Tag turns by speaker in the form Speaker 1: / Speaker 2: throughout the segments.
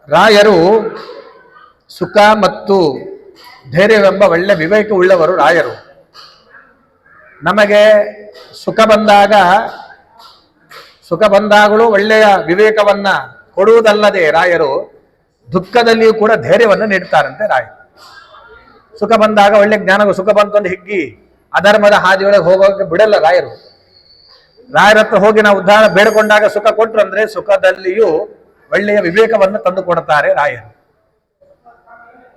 Speaker 1: ರಾಯರು ಸುಖ ಮತ್ತು ಧೈರ್ಯವೆಂಬ ಒಳ್ಳೆ ವಿವೇಕ ಉಳ್ಳವರು ರಾಯರು. ನಮಗೆ ಸುಖ ಬಂದಾಗಲೂ ಒಳ್ಳೆಯ ವಿವೇಕವನ್ನ ಕೊಡುವುದಲ್ಲದೆ ರಾಯರು ದುಃಖದಲ್ಲಿಯೂ ಕೂಡ ಧೈರ್ಯವನ್ನು ನೀಡ್ತಾರಂತೆ ರಾಯರು. ಸುಖ ಬಂದಾಗ ಒಳ್ಳೆ ಜ್ಞಾನ, ಸುಖ ಬಂತಂದು ಹಿಗ್ಗಿ ಅಧರ್ಮದ ಹಾದಿಯೊಳಗೆ ಹೋಗೋಕೆ ಬಿಡಲ್ಲ ರಾಯರು. ರಾಯರ ಹತ್ರ ಹೋಗಿ ನಾವು ಉದ್ಧಾರ ಬೇಡಿಕೊಂಡಾಗ ಸುಖ ಕೊಟ್ರು ಅಂದ್ರೆ ಸುಖದಲ್ಲಿಯೂ ಒಳ್ಳೆಯ ವಿವೇಕವನ್ನು ತಂದು ಕೊಡ್ತಾರೆ ರಾಯರು.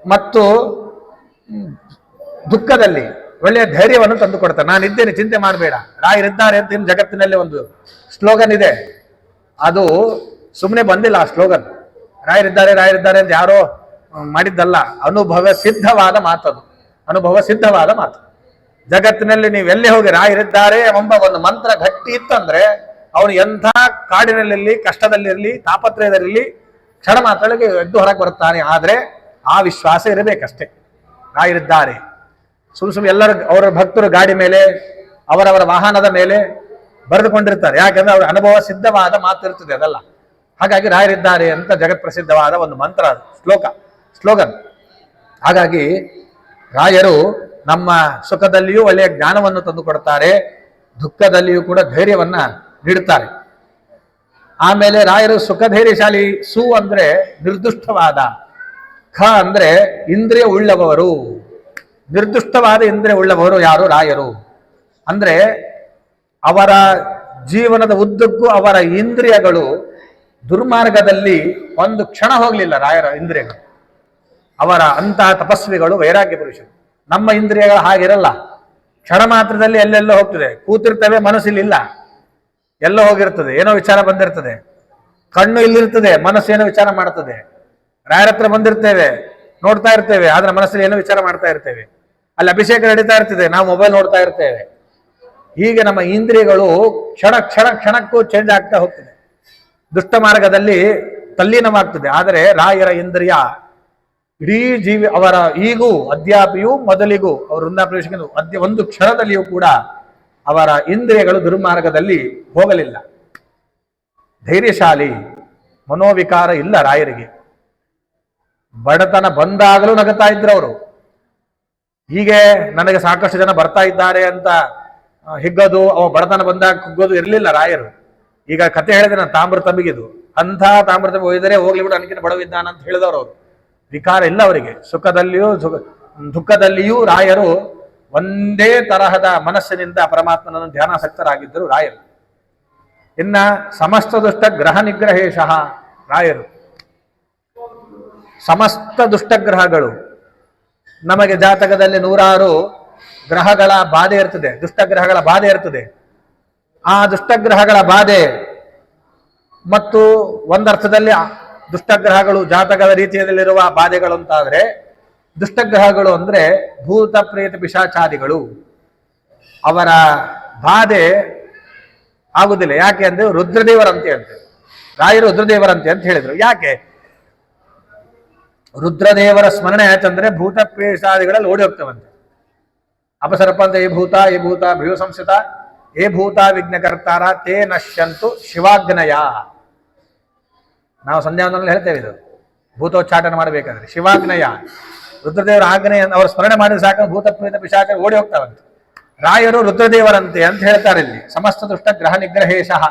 Speaker 1: ಮತ್ತು ದುಃಖದಲ್ಲಿ ಒಳ್ಳೆಯ ಧೈರ್ಯವನ್ನು ತಂದು ಕೊಡ್ತಾರೆ. ನಾನಿದ್ದೇನೆ, ಚಿಂತೆ ಮಾಡಬೇಡ, ರಾಯರಿದ್ದಾರೆ ಅಂತ ಇನ್ನು ಜಗತ್ತಿನಲ್ಲಿ ಒಂದು ಸ್ಲೋಗನ್ ಇದೆ. ಅದು ಸುಮ್ಮನೆ ಬಂದಿಲ್ಲ ಆ ಸ್ಲೋಗನ್. ರಾಯರಿದ್ದಾರೆ ಅಂತ ಯಾರೋ ಮಾಡಿದ್ದಲ್ಲ, ಅನುಭವ ಸಿದ್ಧವಾದ ಮಾತದು. ಅನುಭವ ಸಿದ್ಧವಾದ ಮಾತು. ಜಗತ್ತಿನಲ್ಲಿ ನೀವೆಲ್ಲಿ ಹೋಗಿ ರಾಯರಿದ್ದಾರೆ ಎಂಬ ಒಂದು ಮಂತ್ರ ಗಟ್ಟಿ ಇತ್ತಂದ್ರೆ ಅವನು ಎಂಥ ಕಾಡಿನಲ್ಲಿರಲಿ, ಕಷ್ಟದಲ್ಲಿರಲಿ, ತಾಪತ್ರಯದಲ್ಲಿರಲಿ ಕ್ಷಣ ಮಾತ್ರಕ್ಕೆ ಎದ್ದು ಹೊರಗೆ ಬರುತ್ತಾನೆ. ಆದರೆ ಆ ವಿಶ್ವಾಸ ಇರಬೇಕಷ್ಟೇ. ರಾಯರಿದ್ದಾರೆ. ಸುಮ್ಮನೆ ಎಲ್ಲರೂ ಅವರ ಭಕ್ತರು ಗಾಡಿ ಮೇಲೆ, ಅವರವರ ವಾಹನದ ಮೇಲೆ ಬರೆದುಕೊಂಡಿರ್ತಾರೆ. ಯಾಕಂದ್ರೆ ಅವರ ಅನುಭವ ಸಿದ್ಧವಾದ ಮಾತು ಇರ್ತದೆ ಅದಲ್ಲ. ಹಾಗಾಗಿ ರಾಯರಿದ್ದಾರೆ ಅಂತ ಜಗತ್ ಪ್ರಸಿದ್ಧವಾದ ಒಂದು ಮಂತ್ರ, ಸ್ಲೋಗನ್. ಹಾಗಾಗಿ ರಾಯರು ನಮ್ಮ ಸುಖದಲ್ಲಿಯೂ ಒಳ್ಳೆಯ ಜ್ಞಾನವನ್ನು ತಂದು ಕೊಡ್ತಾರೆ, ದುಃಖದಲ್ಲಿಯೂ ಕೂಡ ಧೈರ್ಯವನ್ನ ನೀಡುತ್ತಾರೆ. ಆಮೇಲೆ ರಾಯರು ಸುಖ ಧೈರ್ಯಶಾಲಿ. ಸು ಅಂದ್ರೆ ನಿರ್ದುಷ್ಟವಾದ, ಖ ಅಂದ್ರೆ ಇಂದ್ರಿಯ ಉಳ್ಳವರು. ನಿರ್ದುಷ್ಟವಾದ ಇಂದ್ರಿಯ ಉಳ್ಳವರು ಯಾರು? ರಾಯರು. ಅಂದ್ರೆ ಅವರ ಜೀವನದ ಉದ್ದಕ್ಕೂ ಅವರ ಇಂದ್ರಿಯಗಳು ದುರ್ಮಾರ್ಗದಲ್ಲಿ ಒಂದು ಕ್ಷಣ ಹೋಗ್ಲಿಲ್ಲ. ರಾಯರ ಇಂದ್ರಿಯಗಳು, ಅವರ ಅಂತಹ ತಪಸ್ವಿಗಳು, ವೈರಾಗ್ಯ ಪುರುಷರು. ನಮ್ಮ ಇಂದ್ರಿಯಗಳು ಹಾಗಿರಲ್ಲ. ಕ್ಷಣ ಮಾತ್ರದಲ್ಲಿ ಎಲ್ಲೆಲ್ಲೋ ಹೋಗ್ತದೆ. ಕೂತಿರ್ತವೆ, ಮನಸ್ಸಿಲ್ಲ, ಎಲ್ಲೋ ಹೋಗಿರ್ತದೆ, ಏನೋ ವಿಚಾರ ಬಂದಿರ್ತದೆ. ಕಣ್ಣು ಇಲ್ಲಿರ್ತದೆ, ಮನಸ್ಸು ಏನೋ ವಿಚಾರ ಮಾಡ್ತದೆ. ರಾಯರ ಹತ್ರ ಬಂದಿರ್ತೇವೆ, ನೋಡ್ತಾ ಇರ್ತೇವೆ, ಆದ್ರೆ ಮನಸ್ಸಲ್ಲಿ ಏನೋ ವಿಚಾರ ಮಾಡ್ತಾ ಇರ್ತೇವೆ. ಅಲ್ಲಿ ಅಭಿಷೇಕ ನಡೀತಾ ಇರ್ತದೆ, ನಾವು ಮೊಬೈಲ್ ನೋಡ್ತಾ ಇರ್ತೇವೆ. ಹೀಗೆ ನಮ್ಮ ಇಂದ್ರಿಯಗಳು ಕ್ಷಣಕ್ಕೂ ಚೇಂಜ್ ಆಗ್ತಾ ಹೋಗ್ತದೆ, ದುಷ್ಟ ಮಾರ್ಗದಲ್ಲಿ ತಲ್ಲೀನವಾಗ್ತದೆ. ಆದರೆ ರಾಯರ ಇಂದ್ರಿಯ ಇಡೀ ಜೀವಿ ಅವರ ಈಗೂ ಅದ್ಯಾಪಿಯೂ ಮೊದಲಿಗೂ ಅವರು ವೃಂದಾಪ್ರವೇಶಕ್ಕೆ ಒಂದು ಕ್ಷಣದಲ್ಲಿಯೂ ಕೂಡ ಅವರ ಇಂದ್ರಿಯಗಳು ದುರ್ಮಾರ್ಗದಲ್ಲಿ ಹೋಗಲಿಲ್ಲ. ಧೈರ್ಯಶಾಲಿ, ಮನೋವಿಕಾರ ಇಲ್ಲ ರಾಯರಿಗೆ. ಬಡತನ ಬಂದಾಗಲೂ ನಗುತ್ತಾ ಇದ್ರು ಅವರು. ಹೀಗೆ ನನಗೆ ಸಾಕಷ್ಟು ಜನ ಬರ್ತಾ ಇದ್ದಾರೆ ಅಂತ ಹಿಗ್ಗೋದು, ಅವ ಬಡತನ ಬಂದಾಗ ಕುಗ್ಗೋದು ಇರಲಿಲ್ಲ ರಾಯರು. ಈಗ ಕತೆ ಹೇಳಿದ್ರೆ ನಾನು ತಾಮ್ರತಂಬಿಗಿದು, ಅಂಥ ತಾಮ್ರತಂಬಿ ಒಯ್ದರೆ ಹೋಗ್ಲಿ ಬಿಡು, ನನಗಿನ ಬಡವಿದ್ದಾನ ಅಂತ ಹೇಳಿದವರು ಅವರು. ವಿಕಾರ ಇಲ್ಲ ಅವರಿಗೆ. ಸುಖದಲ್ಲಿಯೂ ದುಃಖದಲ್ಲಿಯೂ ರಾಯರು ಒಂದೇ ತರಹದ ಮನಸ್ಸಿನಿಂದ ಪರಮಾತ್ಮನನ್ನು ಧ್ಯಾನಾಸಕ್ತರಾಗಿದ್ದರು ರಾಯರು. ಇನ್ನ ಸಮಸ್ತ ದುಷ್ಟ ಗ್ರಹ ನಿಗ್ರಹೇಶಃ ರಾಯರು. ಸಮಸ್ತ ದುಷ್ಟಗ್ರಹಗಳು, ನಮಗೆ ಜಾತಕದಲ್ಲಿ 106 ಗ್ರಹಗಳ ಬಾಧೆ ಇರ್ತದೆ, ದುಷ್ಟಗ್ರಹಗಳ ಬಾಧೆ ಇರ್ತದೆ. ಆ ದುಷ್ಟಗ್ರಹಗಳ ಬಾಧೆ ಮತ್ತು ಒಂದರ್ಥದಲ್ಲಿ ದುಷ್ಟಗ್ರಹಗಳು ಜಾತಕದ ರೀತಿಯಲ್ಲಿರುವ ಬಾಧೆಗಳು ಅಂತಾದ್ರೆ, ದುಷ್ಟಗ್ರಹಗಳು ಅಂದ್ರೆ ಭೂತ ಪ್ರೇತ ಪಿಶಾಚಾದಿಗಳು. ಅವರ ಬಾಧೆ ಆಗುದಿಲ್ಲ. ಯಾಕೆ ಅಂದ್ರೆ ರುದ್ರದೇವರಂತೆ ಅಂತ ರಾಯರು ರುದ್ರದೇವರಂತೆ ಅಂತ ಹೇಳಿದ್ರು. ಯಾಕೆ ರುದ್ರದೇವರ ಸ್ಮರಣೆ ಆಯ್ತಂದ್ರೆ ಭೂತ ಪ್ರೇತಾದಿಗಳಲ್ಲಿ ಓಡಿ ಹೋಗ್ತವಂತೆ. ಅಪಸರ್ಪ ಅಂತ ಏ ಭೂತ ಭೀವ ಸಂಸ್ಥಿತ ಏ ಭೂತ ವಿಘ್ನಕರ್ತಾರ ತೇ ನಶ್ಯಂತು ಶಿವಾಗ್ನಯ. ನಾವು ಸಂಧ್ಯಾವಂದನಲ್ಲಿ ಹೇಳ್ತೇವೆ, ಇದು ಭೂತೋಚ್ಚಾಟನ ಮಾಡಬೇಕಾದ್ರೆ ಶಿವಾಗ್ನಯ, ರುದ್ರದೇವರ ಆಗ್ನೆಯ ಅವ್ರ ಸ್ಮರಣೆ ಮಾಡಿದ್ರೆ ಸಾಕು ಭೂತ ಪ್ರೇತ ಪಿಶಾಚ ಓಡಿ ಹೋಗ್ತಾವಂತೆ. ರಾಯರು ರುದ್ರದೇವರಂತೆ ಅಂತ ಹೇಳ್ತಾರೆ ಇಲ್ಲಿ. ಸಮಸ್ತ ದುಷ್ಟ ಗ್ರಹ ನಿಗ್ರಹೇಶಃ,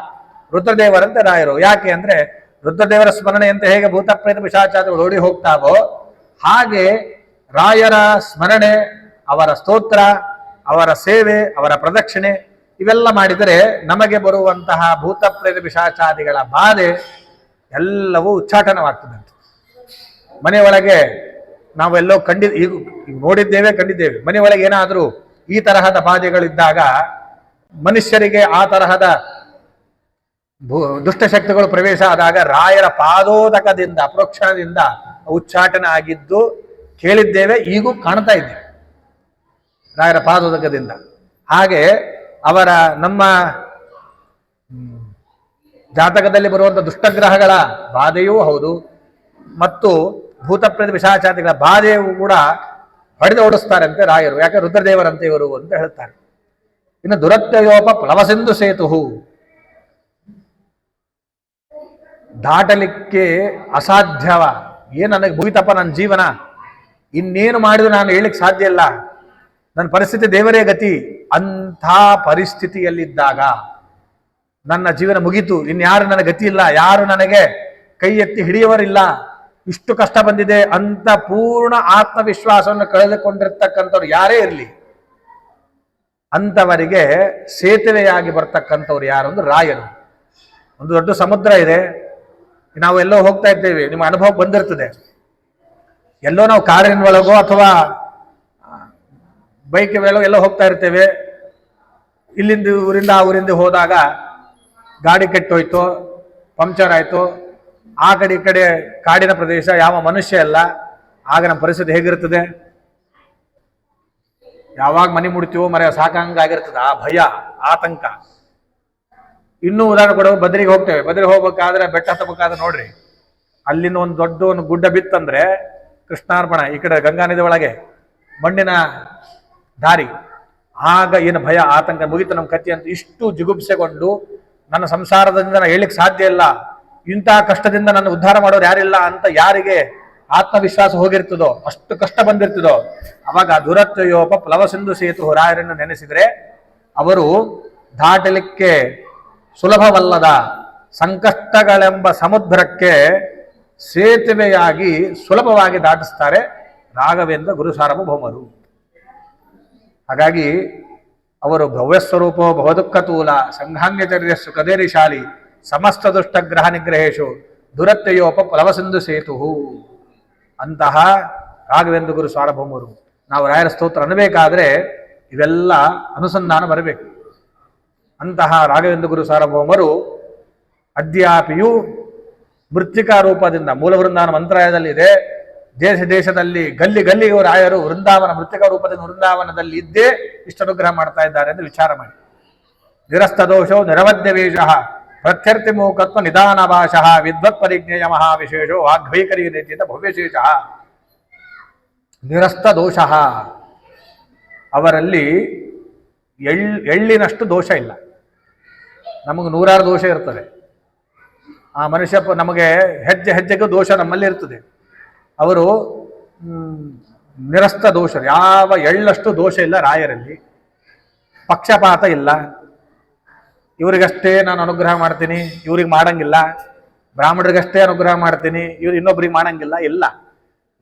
Speaker 1: ರುದ್ರದೇವರಂತೆ ರಾಯರು. ಯಾಕೆ ಅಂದ್ರೆ ರುದ್ರದೇವರ ಸ್ಮರಣೆ ಅಂತ ಹೇಗೆ ಭೂತ ಪ್ರೇತ ಪಿಶಾಚಾದಿಗಳು ಓಡಿ ಹೋಗ್ತಾವೋ, ಹಾಗೆ ರಾಯರ ಸ್ಮರಣೆ, ಅವರ ಸ್ತೋತ್ರ, ಅವರ ಸೇವೆ, ಅವರ ಪ್ರದಕ್ಷಿಣೆ ಇವೆಲ್ಲ ಮಾಡಿದರೆ ನಮಗೆ ಬರುವಂತಹ ಭೂತ ಪ್ರೇತ ಪಿಶಾಚಾದಿಗಳ ಬಾಧೆ ಎಲ್ಲವೂ ಉಚ್ಚಾಟನವಾಗ್ತದಂತೆ. ಮನೆಯೊಳಗೆ ನಾವೆಲ್ಲೋ ಈಗ ಕಂಡಿದ್ದೇವೆ. ಮನೆಯೊಳಗೆ ಏನಾದರೂ ಈ ತರಹದ ಬಾಧೆಗಳಿದ್ದಾಗ ಮನುಷ್ಯರಿಗೆ ಆ ತರಹದ ದುಷ್ಟಶಕ್ತಿಗಳು ಪ್ರವೇಶ ಆದಾಗ ರಾಯರ ಪಾದೋದಕದಿಂದ ಪ್ರೋಕ್ಷಣದಿಂದ ಉಚ್ಚಾಟನ ಆಗಿದ್ದು ಕೇಳಿದ್ದೇವೆ, ಈಗೂ ಕಾಣ್ತಾ ಇದ್ದೇವೆ ರಾಯರ ಪಾದೋದಕದಿಂದ. ಹಾಗೆ ಅವರ ನಮ್ಮ ಜಾತಕದಲ್ಲಿ ಬರುವಂಥ ದುಷ್ಟಗ್ರಹಗಳ ಬಾಧೆಯೂ ಹೌದು, ಮತ್ತು ಭೂತಪ್ರೇತ ಪಿಶಾಚಾದಿಗಳ ಬಾಧೆಯೂ ಕೂಡ ಹೊಡೆದು ಓಡಿಸ್ತಾರೆ ಅಂತೆ ರಾಯರು. ಯಾಕೆ ರುದ್ರದೇವರಂತೆ ಇವರು ಅಂತ ಹೇಳ್ತಾರೆ. ಇನ್ನು ದುರತ್ಯಯೋಪ ಪ್ಲವಸಿಂಧು ಸೇತು, ದಾಟಲಿಕ್ಕೆ ಅಸಾಧ್ಯವ. ಏನು ನನಗೆ ಮುಗಿತಪ್ಪ ನನ್ನ ಜೀವನ, ಇನ್ನೇನು ಮಾಡಿದ್ರು ನಾನು ಹೇಳಲಿಕ್ಕೆ ಸಾಧ್ಯ ಇಲ್ಲ, ನನ್ನ ಪರಿಸ್ಥಿತಿ ದೇವರೇ ಗತಿ ಅಂಥ ಪರಿಸ್ಥಿತಿಯಲ್ಲಿದ್ದಾಗ ನನ್ನ ಜೀವನ ಮುಗೀತು, ಇನ್ಯಾರು ನನ್ನ ಗತಿ ಇಲ್ಲ, ಯಾರು ನನಗೆ ಕೈ ಎತ್ತಿ ಹಿಡಿಯುವರಿಲ್ಲ, ಇಷ್ಟು ಕಷ್ಟ ಬಂದಿದೆ ಅಂತ ಪೂರ್ಣ ಆತ್ಮವಿಶ್ವಾಸವನ್ನು ಕಳೆದುಕೊಂಡಿರ್ತಕ್ಕಂಥವ್ರು ಯಾರೇ ಇರಲಿ, ಅಂಥವರಿಗೆ ಸೇತುವೆಯಾಗಿ ಬರ್ತಕ್ಕಂಥವ್ರು ಯಾರು ಅಂದ್ರೆ ರಾಯರು. ಒಂದು ದೊಡ್ಡ ಸಮುದ್ರ ಇದೆ, ನಾವು ಎಲ್ಲೋ ಹೋಗ್ತಾ ಇದ್ದೇವೆ, ನಿಮ್ಮ ಅನುಭವ ಬಂದಿರ್ತದೆ. ಎಲ್ಲೋ ನಾವು ಕಾರಿನ ಒಳಗೋ ಅಥವಾ ಬೈಕ್ ವೇಳೋ ಎಲ್ಲೋ ಹೋಗ್ತಾ ಇರ್ತೇವೆ, ಇಲ್ಲಿಂದ ಊರಿಂದ ಆ ಊರಿಂದ ಹೋದಾಗ ಗಾಡಿ ಕೆಟ್ಟೋಯ್ತು, ಪಂಕ್ಚರ್ ಆಯ್ತು, ಆ ಕಡೆ ಈ ಕಡೆ ಕಾಡಿನ ಪ್ರದೇಶ, ಯಾವ ಮನುಷ್ಯ ಇಲ್ಲ, ಆಗ ನಮ್ಮ ಪರಿಸ್ಥಿತಿ ಹೇಗಿರ್ತದೆ? ಯಾವಾಗ ಮನೆ ಮುಡ್ತೀವೋ ಮರ ಸಾಕಂಗಾಗಿರ್ತದೆ, ಆ ಭಯ ಆತಂಕ. ಇನ್ನೂ ಉದಾಹರಣೆ ಕೊಡುವ, ಬದ್ರಿಗೆ ಹೋಗ್ತೇವೆ, ಬದ್ರಿಗೆ ಹೋಗ್ಬೇಕಾದ್ರೆ ಬೆಟ್ಟ ಹತ್ತಬೇಕಾದ್ರೆ ನೋಡ್ರಿ, ಅಲ್ಲಿಂದ ಒಂದು ದೊಡ್ಡ ಒಂದು ಗುಡ್ಡ ಬಿತ್ತಂದ್ರೆ ಕೃಷ್ಣಾರ್ಪಣ, ಈ ಕಡೆ ಗಂಗಾ ನದಿ ಒಳಗೆ ಮಣ್ಣಿನ ದಾರಿ, ಆಗ ಏನು ಭಯ ಆತಂಕ, ಮುಗಿತು ನಮ್ಮ ಕತ್ತಿ ಅಂತ ಇಷ್ಟು ಜಿಗುಪ್ಸೆಗೊಂಡು ನನ್ನ ಸಂಸಾರದಿಂದ ನಾನು ಹೇಳಲಿಕ್ಕೆ ಸಾಧ್ಯ ಇಲ್ಲ, ಇಂತಹ ಕಷ್ಟದಿಂದ ನನ್ನ ಉದ್ಧಾರ ಮಾಡೋರು ಯಾರಿಲ್ಲ ಅಂತ ಯಾರಿಗೆ ಆತ್ಮವಿಶ್ವಾಸ ಹೋಗಿರ್ತದೋ, ಅಷ್ಟು ಕಷ್ಟ ಬಂದಿರ್ತದೋ, ಅವಾಗ ದುರತ್ಯೋಪ ಪ್ಲವ ಸಿಂಧು ಸೇತು ರಾಯರನ್ನು ನೆನೆಸಿದ್ರೆ ಅವರು ದಾಟಲಿಕ್ಕೆ ಸುಲಭವಲ್ಲದ ಸಂಕಷ್ಟಗಳೆಂಬ ಸಮುದ್ರಕ್ಕೆ ಸೇತುವೆಯಾಗಿ ಸುಲಭವಾಗಿ ದಾಟಿಸ್ತಾರೆ ರಾಘವೇಂದ್ರ ಗುರು ಸಾರ್ವಭೌಮರು. ಹಾಗಾಗಿ ಅವರು ಭವ್ಯಸ್ವರೂಪೋ ಭವದುಃಖತೂಲ ಸಂಘಾಂಗ್ಯಚರ್ಯ ಸುಖದೇರಿಶಾಲಿ ಸಮಸ್ತ ದುಷ್ಟ ಗ್ರಹ ನಿಗ್ರಹೇಶು ದುರತ್ಯಯೋಪ ಪ್ಲವಸಿಂಧು ಸೇತು. ಅಂತಹ ರಾಘವೇಂದ್ರ ಗುರು ಸಾರ್ವಭೌಮರು. ನಾವು ರಾಯರ ಸ್ತೋತ್ರ ಅನ್ನಬೇಕಾದ್ರೆ ಇವೆಲ್ಲ ಅನುಸಂಧಾನ ಬರಬೇಕು. ಅಂತಹ ರಾಘವೇಂದ್ರ ಗುರು ಸಾರ್ವಭೌಮರು ಅದ್ಯಾಪಿಯೂ ಮೃತ್ತಿಕಾ ರೂಪದಿಂದ ಮೂಲ ವೃಂದಾವನ ಮಂತ್ರಾಲಯದಲ್ಲಿದೆ, ದೇಶ ದೇಶದಲ್ಲಿ ಗಲ್ಲಿ ಗಲ್ಲಿಗೂ ರಾಯರು ವೃಂದಾವನ ಮೃತ್ತಿಕಾ ರೂಪದಿಂದ ವೃಂದಾವನದಲ್ಲಿ ಇದ್ದೇ ಇಷ್ಟು ಅನುಗ್ರಹ ಮಾಡ್ತಾ ಇದ್ದಾರೆ ಎಂದು ವಿಚಾರ ಮಾಡಿ. ನಿರಸ್ತದೋಷೋ ನಿರವದ್ಯವೇಶ ಪ್ರತ್ಯರ್ಥಿ ಮೂಕತ್ವ ನಿಧಾನ ಭಾಷಃ ವಿದ್ವತ್ ಪರಿಜ್ಞೇಯ ಮಹಾವಿಶೇಷೋ ವಾಗ್ವೈಖರಿ ರೀತಿಯಿಂದ ಭವ್ಯಶೇಷ. ನಿರಸ್ತ ದೋಷ, ಅವರಲ್ಲಿ ಎಳ್ಳಿನಷ್ಟು ದೋಷ ಇಲ್ಲ. ನಮಗೆ ನೂರಾರು ದೋಷ ಇರ್ತದೆ, ಆ ಮನುಷ್ಯ ನಮಗೆ ಹೆಜ್ಜೆ ಹೆಜ್ಜೆಗೂ ದೋಷ ನಮ್ಮಲ್ಲಿ ಇರ್ತದೆ. ಅವರು ನಿರಸ್ತ ದೋಷ, ಯಾವ ಎಳ್ಳಷ್ಟು ದೋಷ ಇಲ್ಲ ರಾಯರಲ್ಲಿ. ಪಕ್ಷಪಾತ ಇಲ್ಲ, ಇವರಿಗಷ್ಟೇ ನಾನು ಅನುಗ್ರಹ ಮಾಡ್ತೀನಿ, ಇವ್ರಿಗೆ ಮಾಡಂಗಿಲ್ಲ, ಬ್ರಾಹ್ಮಣರಿಗಷ್ಟೇ ಅನುಗ್ರಹ ಮಾಡ್ತೀನಿ, ಇವ್ರು ಇನ್ನೊಬ್ರಿಗೆ ಮಾಡಂಗಿಲ್ಲ, ಇಲ್ಲ.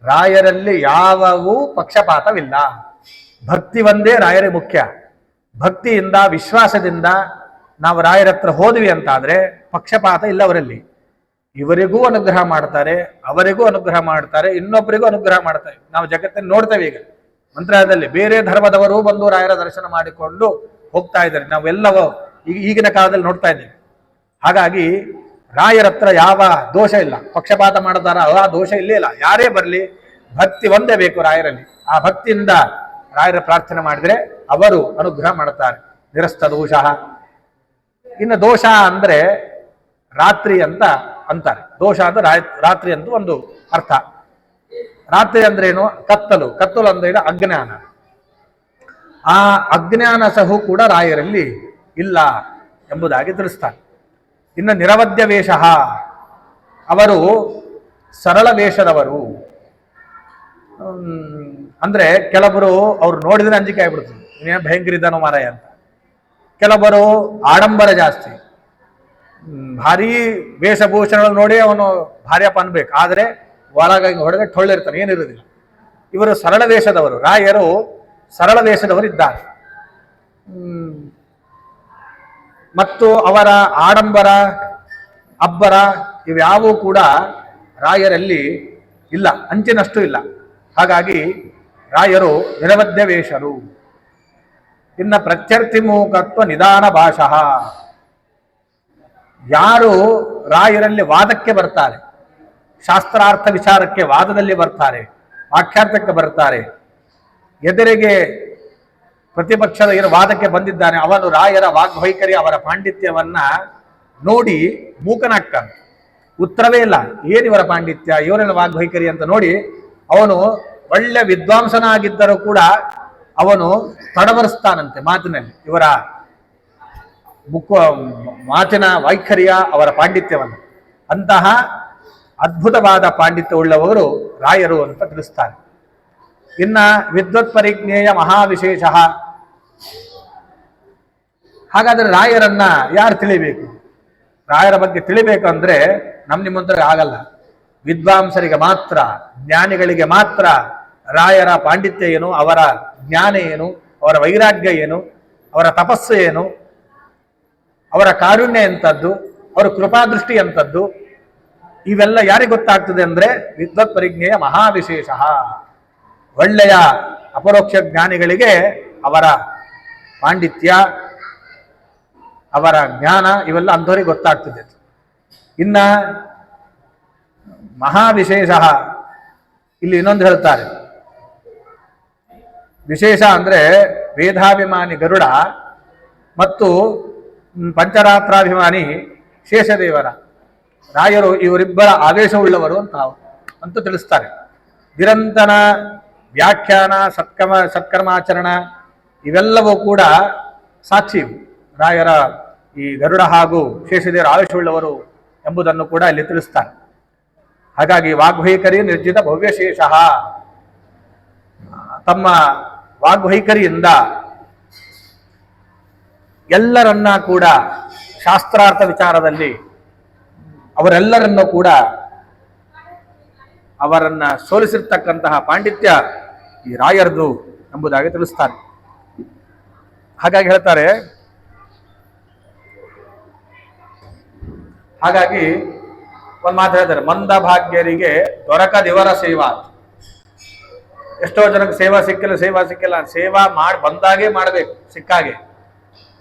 Speaker 1: ರಾಯರಲ್ಲಿ ಯಾವವೂ ಪಕ್ಷಪಾತವಿಲ್ಲ. ಭಕ್ತಿ ಒಂದೇ ರಾಯರೇ ಮುಖ್ಯ. ಭಕ್ತಿಯಿಂದ ವಿಶ್ವಾಸದಿಂದ ನಾವು ರಾಯರ ಹತ್ರ ಹೋದ್ವಿ ಅಂತಾದ್ರೆ ಪಕ್ಷಪಾತ ಇಲ್ಲ ಅವರಲ್ಲಿ. ಇವರಿಗೂ ಅನುಗ್ರಹ ಮಾಡ್ತಾರೆ, ಅವರಿಗೂ ಅನುಗ್ರಹ ಮಾಡ್ತಾರೆ, ಇನ್ನೊಬ್ಬರಿಗೂ ಅನುಗ್ರಹ ಮಾಡ್ತಾರೆ. ನಾವು ಜಗತ್ತನ್ನು ನೋಡ್ತೇವೆ. ಈಗ ಮಂತ್ರಾಲಯದಲ್ಲಿ ಬೇರೆ ಧರ್ಮದವರು ಬಂದು ರಾಯರ ದರ್ಶನ ಮಾಡಿಕೊಂಡು ಹೋಗ್ತಾ ಇದ್ದಾರೆ, ನಾವೆಲ್ಲವೂ ಈಗಿನ ಕಾಲದಲ್ಲಿ ನೋಡ್ತಾ ಇದ್ದೇವೆ. ಹಾಗಾಗಿ ರಾಯರ ಹತ್ರ ಯಾವ ದೋಷ ಇಲ್ಲ, ಪಕ್ಷಪಾತ ಮಾಡ್ತಾರ ಆ ದೋಷ ಇಲ್ಲೇ ಇಲ್ಲ. ಯಾರೇ ಬರಲಿ ಭಕ್ತಿ ಒಂದೇ ಬೇಕು ರಾಯರಲ್ಲಿ. ಆ ಭಕ್ತಿಯಿಂದ ರಾಯರ ಪ್ರಾರ್ಥನೆ ಮಾಡಿದ್ರೆ ಅವರು ಅನುಗ್ರಹ ಮಾಡುತ್ತಾರೆ. ನಿರಸ್ತ ದೋಷ. ಇನ್ನು ದೋಷ ಅಂದ್ರೆ ರಾತ್ರಿ ಅಂತ ಅಂತಾರೆ. ದೋಷ ಅಂದ್ರೆ ರಾತ್ರಿ ಅಂತ ಒಂದು ಅರ್ಥ. ರಾತ್ರಿ ಅಂದ್ರೆ ಏನು? ಕತ್ತಲು. ಕತ್ತಲು ಅಂದ್ರೆ ಅಜ್ಞಾನ. ಆ ಅಜ್ಞಾನ ಸಹು ಕೂಡ ರಾಯರಲ್ಲಿ ಇಲ್ಲ ಎಂಬುದಾಗಿ ತಿಳಿಸ್ತಾರೆ. ಇನ್ನು ನಿರವದ್ಯ ವೇಷ, ಅವರು ಸರಳ ವೇಷದವರು. ಅಂದ್ರೆ ಕೆಲವರು ಅವ್ರು ನೋಡಿದ್ರೆ ಅಂಜಿಕೆ ಆಗ್ಬಿಡ್ತದೆ, ಇನ್ನೇನು ಭಯಂಕರ ಇದ್ದಾನೋ ಮಾರಾಯ ಅಂತ. ಕೆಲವರು ಆಡಂಬರ ಜಾಸ್ತಿ, ಭಾರಿ ವೇಷಭೂಷಣಗಳು ನೋಡಿ ಅವನು ಭಾರ್ಯಪ್ಪ ಅನ್ಬೇಕು, ಆದರೆ ಒಳಗಾಗಿ ಹೊಡೆದ್ರೆ ಟೊಳ್ಳಿರ್ತಾನೆ, ಏನಿರುವುದಿಲ್ಲ. ಇವರು ಸರಳ ವೇಷದವರು. ರಾಯರು ಸರಳ ವೇಷದವರು ಇದ್ದಾರೆ. ಮತ್ತು ಅವರ ಆಡಂಬರ ಅಬ್ಬರ ಇವ್ಯಾವೂ ಕೂಡ ರಾಯರಲ್ಲಿ ಇಲ್ಲ, ಅಂಚಿನಷ್ಟು ಇಲ್ಲ. ಹಾಗಾಗಿ ರಾಯರು ನಿರವದ್ಯ ವೇಷರು. ಇನ್ನು ಪ್ರತ್ಯರ್ಥಿ ಮೂಕತ್ವ ನಿಧಾನ ಭಾಷಃ. ಯಾರು ರಾಯರಲ್ಲಿ ವಾದಕ್ಕೆ ಬರ್ತಾರೆ, ಶಾಸ್ತ್ರಾರ್ಥ ವಿಚಾರಕ್ಕೆ ವಾದದಲ್ಲಿ ಬರ್ತಾರೆ, ವಾಕ್ಯಾರ್ಥಕ್ಕೆ ಬರ್ತಾರೆ, ಎದುರಿಗೆ ಪ್ರತಿಪಕ್ಷದ ಏನು ವಾದಕ್ಕೆ ಬಂದಿದ್ದಾನೆ ಅವನು ರಾಯರ ವಾಗ್ವೈಖರಿ ಅವರ ಪಾಂಡಿತ್ಯವನ್ನ ನೋಡಿ ಮೂಕನಾಗ್ತಾನೆ. ಉತ್ತರವೇ ಇಲ್ಲ, ಏನಿವರ ಪಾಂಡಿತ್ಯ, ಇವರೆಲ್ಲ ವಾಗ್ವೈಖರಿ ಅಂತ ನೋಡಿ ಅವನು ಒಳ್ಳೆ ವಿದ್ವಾಂಸನಾಗಿದ್ದರೂ ಕೂಡ ಅವನು ತಡವರಿಸ್ತಾನಂತೆ ಮಾತಿನಲ್ಲಿ, ಇವರ ಮಾತಿನ ವೈಖರಿಯ ಅವರ ಪಾಂಡಿತ್ಯವನ್ನು. ಅಂತಹ ಅದ್ಭುತವಾದ ಪಾಂಡಿತ್ಯ ಉಳ್ಳವರು ರಾಯರು ಅಂತ ತಿಳಿಸ್ತಾರೆ. ಇನ್ನ ವಿದ್ವತ್ ಪರಿಜ್ಞೇಯ ಮಹಾವಿಶೇಷ. ಹಾಗಾದ್ರೆ ರಾಯರನ್ನ ಯಾರು ತಿಳಿಬೇಕು? ರಾಯರ ಬಗ್ಗೆ ತಿಳಿಬೇಕಂದ್ರೆ ನಿಮ್ಮಂತರಿಗೆ ಆಗಲ್ಲ. ವಿದ್ವಾಂಸರಿಗೆ ಮಾತ್ರ, ಜ್ಞಾನಿಗಳಿಗೆ ಮಾತ್ರ ರಾಯರ ಪಾಂಡಿತ್ಯ ಏನು, ಅವರ ಜ್ಞಾನ ಏನು, ಅವರ ವೈರಾಗ್ಯ ಏನು, ಅವರ ತಪಸ್ಸು ಏನು, ಅವರ ಕಾರುಣ್ಯ ಎಂಥದ್ದು, ಅವರ ಕೃಪಾದೃಷ್ಟಿ ಎಂಥದ್ದು, ಇವೆಲ್ಲ ಯಾರಿಗೆ ಗೊತ್ತಾಗ್ತದೆ ಅಂದ್ರೆ ವಿದ್ವತ್ ಪರಿಜ್ಞೆಯ ಮಹಾವಿಶೇಷ. ಒಳ್ಳೆಯ ಅಪರೋಕ್ಷ ಜ್ಞಾನಿಗಳಿಗೆ ಅವರ ಪಾಂಡಿತ್ಯ, ಅವರ ಜ್ಞಾನ ಇವೆಲ್ಲ ಅಂಥವರಿಗೆ ಗೊತ್ತಾಗ್ತದೆ. ಇನ್ನ ಮಹಾವಿಶೇಷ ಇಲ್ಲಿ ಇನ್ನೊಂದು ಹೇಳ್ತಾರೆ. ವಿಶೇಷ ಅಂದ್ರೆ ವೇದಾಭಿಮಾನಿ ಗರುಡ ಮತ್ತು ಪಂಚರಾತ್ರಾಭಿಮಾನಿ ಶೇಷದೇವರ ರಾಯರು ಇವರಿಬ್ಬರ ಆವೇಶವುಳ್ಳವರು ಅಂತ ತಿಳಿಸ್ತಾರೆ. ನಿರಂತರ ವ್ಯಾಖ್ಯಾನ, ಸತ್ಕರ್ಮಾಚರಣ ಇವೆಲ್ಲವೂ ಕೂಡ ಸಾಕ್ಷಿ ರಾಯರ ಈ ಗರುಡ ಹಾಗೂ ಶೇಷದೇವರ ಆವೇಶವುಳ್ಳವರು ಎಂಬುದನ್ನು ಕೂಡ ಇಲ್ಲಿ ತಿಳಿಸ್ತಾರೆ. ಹಾಗಾಗಿ ವಾಗ್ವೈಖರಿ ನಿರ್ಜಿತ ಭವ್ಯಶೇಷ, ತಮ್ಮ ವಾಗ್ವೈಖರಿಯಿಂದ ಎಲ್ಲರನ್ನ ಕೂಡ ಶಾಸ್ತ್ರಾರ್ಥ ವಿಚಾರದಲ್ಲಿ ಅವರೆಲ್ಲರನ್ನೂ ಕೂಡ ಅವರನ್ನ ಸೋಲಿಸಿರ್ತಕ್ಕಂತಹ ಪಾಂಡಿತ್ಯ ಈ ರಾಯರದು ಎಂಬುದಾಗಿ ತಿಳಿಸ್ತಾರೆ. ಹಾಗಾಗಿ ಹೇಳ್ತಾರೆ, ಹಾಗಾಗಿ ಒಂದು ಮಾತು ಹೇಳ್ತಾರೆ, ಮಂದ ಭಾಗ್ಯರಿಗೆ ದೊರಕದಿವರ ಸೇವಾ. ಎಷ್ಟೋ ಜನಕ್ಕೆ ಸೇವಾ ಸಿಕ್ಕಿಲ್ಲ. ಸೇವಾ ಮಾಡಿ ಬಂದಾಗೆ ಮಾಡಬೇಕು, ಸಿಕ್ಕಾಗೆ.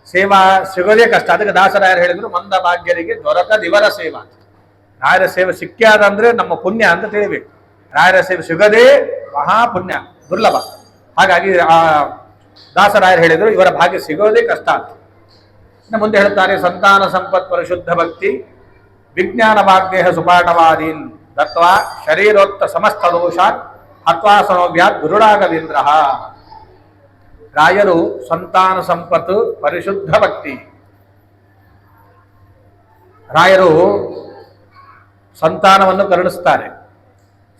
Speaker 1: ಸೇವಾ ಸಿಗೋದೇ ಕಷ್ಟ. ಅದಕ್ಕೆ ದಾಸರಾಯರು ಹೇಳಿದ್ರು, ಮಂದ ಭಾಗ್ಯರಿಗೆ ದೊರಕದಿವರ ಸೇವಾ. ರಾಯರ ಸೇವೆ ಸಿಕ್ಕ್ಯಾದಂದ್ರೆ ನಮ್ಮ ಪುಣ್ಯ ಅಂತ ತಿಳಿಬೇಕು. ರಾಯರ ಸೇವೆ ಸಿಗದೇ ಮಹಾಪುಣ್ಯ, ದುರ್ಲಭ. ಹಾಗಾಗಿ ಆ ದಾಸರಾಯರು ಹೇಳಿದ್ರು ಇವರ ಭಾಗ್ಯ ಸಿಗೋದೇ ಕಷ್ಟ ಅಂತ. ಇನ್ನು ಮುಂದೆ ಹೇಳ್ತಾರೆ, ಸಂತಾನ ಸಂಪತ್ ಪರಿಶುದ್ಧ ಭಕ್ತಿ ವಿಜ್ಞಾನ ವಾಗ್ದೇಹ ಸುಪಾಠವಾದೀನ್ ದತ್ವಾ ಶರೀರೋಕ್ತ ಸಮಸ್ತ ದೋಷಾತ್ ಹತ್ವಾ ಸನೋವ್ಯಾತ್ ಗುರುಡಾಗವೀಂದ್ರ. ರಾಯರು ಸಂತಾನ ಸಂಪತ್ತು ಪರಿಶುದ್ಧ ಭಕ್ತಿ. ರಾಯರು ಸಂತಾನವನ್ನು ಕರುಣಿಸ್ತಾರೆ.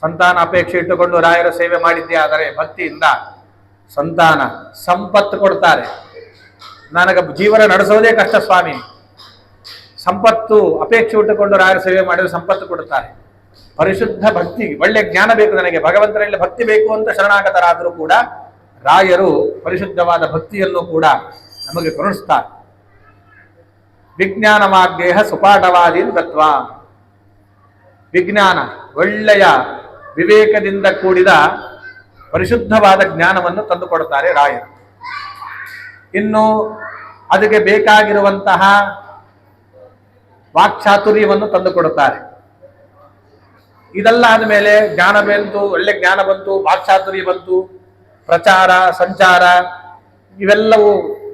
Speaker 1: ಸಂತಾನ ಅಪೇಕ್ಷೆ ಇಟ್ಟುಕೊಂಡು ರಾಯರ ಸೇವೆ ಮಾಡಿದ್ದೇ ಆದರೆ ಭಕ್ತಿಯಿಂದ ಸಂತಾನ ಸಂಪತ್ತು ಕೊಡ್ತಾರೆ. ನನಗೆ ಜೀವನ ನಡೆಸೋದೇ ಕಷ್ಟ ಸ್ವಾಮಿ, ಸಂಪತ್ತು ಅಪೇಕ್ಷೆ ಇಟ್ಟುಕೊಂಡು ರಾಯರ ಸೇವೆ ಮಾಡಿದ್ರೆ ಸಂಪತ್ತು ಕೊಡುತ್ತಾರೆ. ಪರಿಶುದ್ಧ ಭಕ್ತಿ, ಒಳ್ಳೆ ಜ್ಞಾನ ಬೇಕು ನನಗೆ, ಭಗವಂತನಲ್ಲಿ ಭಕ್ತಿ ಬೇಕು ಅಂತ ಶರಣಾಗತರಾದರೂ ಕೂಡ ರಾಯರು ಪರಿಶುದ್ಧವಾದ ಭಕ್ತಿಯನ್ನು ಕೂಡ ನಮಗೆ ಕರುಣಿಸ್ತಾರೆ. ವಿಜ್ಞಾನ ವಾಗ್ದೇಹ ಸುಪಾಠವಾದೀನ್ ತತ್ವ. ವಿಜ್ಞಾನ, ಒಳ್ಳೆಯ ವಿವೇಕದಿಂದ ಕೂಡಿದ ಪರಿಶುದ್ಧವಾದ ಜ್ಞಾನವನ್ನು ತಂದುಕೊಡುತ್ತಾರೆ ರಾಯರು. ಇನ್ನು ಅದಕ್ಕೆ ಬೇಕಾಗಿರುವಂತಹ ವಾಕ್ಚಾತುರ್ಯವನ್ನು ತಂದುಕೊಡುತ್ತಾರೆ. ಇದೆಲ್ಲ ಆದಮೇಲೆ ಜ್ಞಾನ ಬಂತು, ಒಳ್ಳೆ ಜ್ಞಾನ ಬಂತು, ವಾಕ್ಚಾತುರ್ಯ ಬಂತು, ಪ್ರಚಾರ ಸಂಚಾರ ಇವೆಲ್ಲವೂ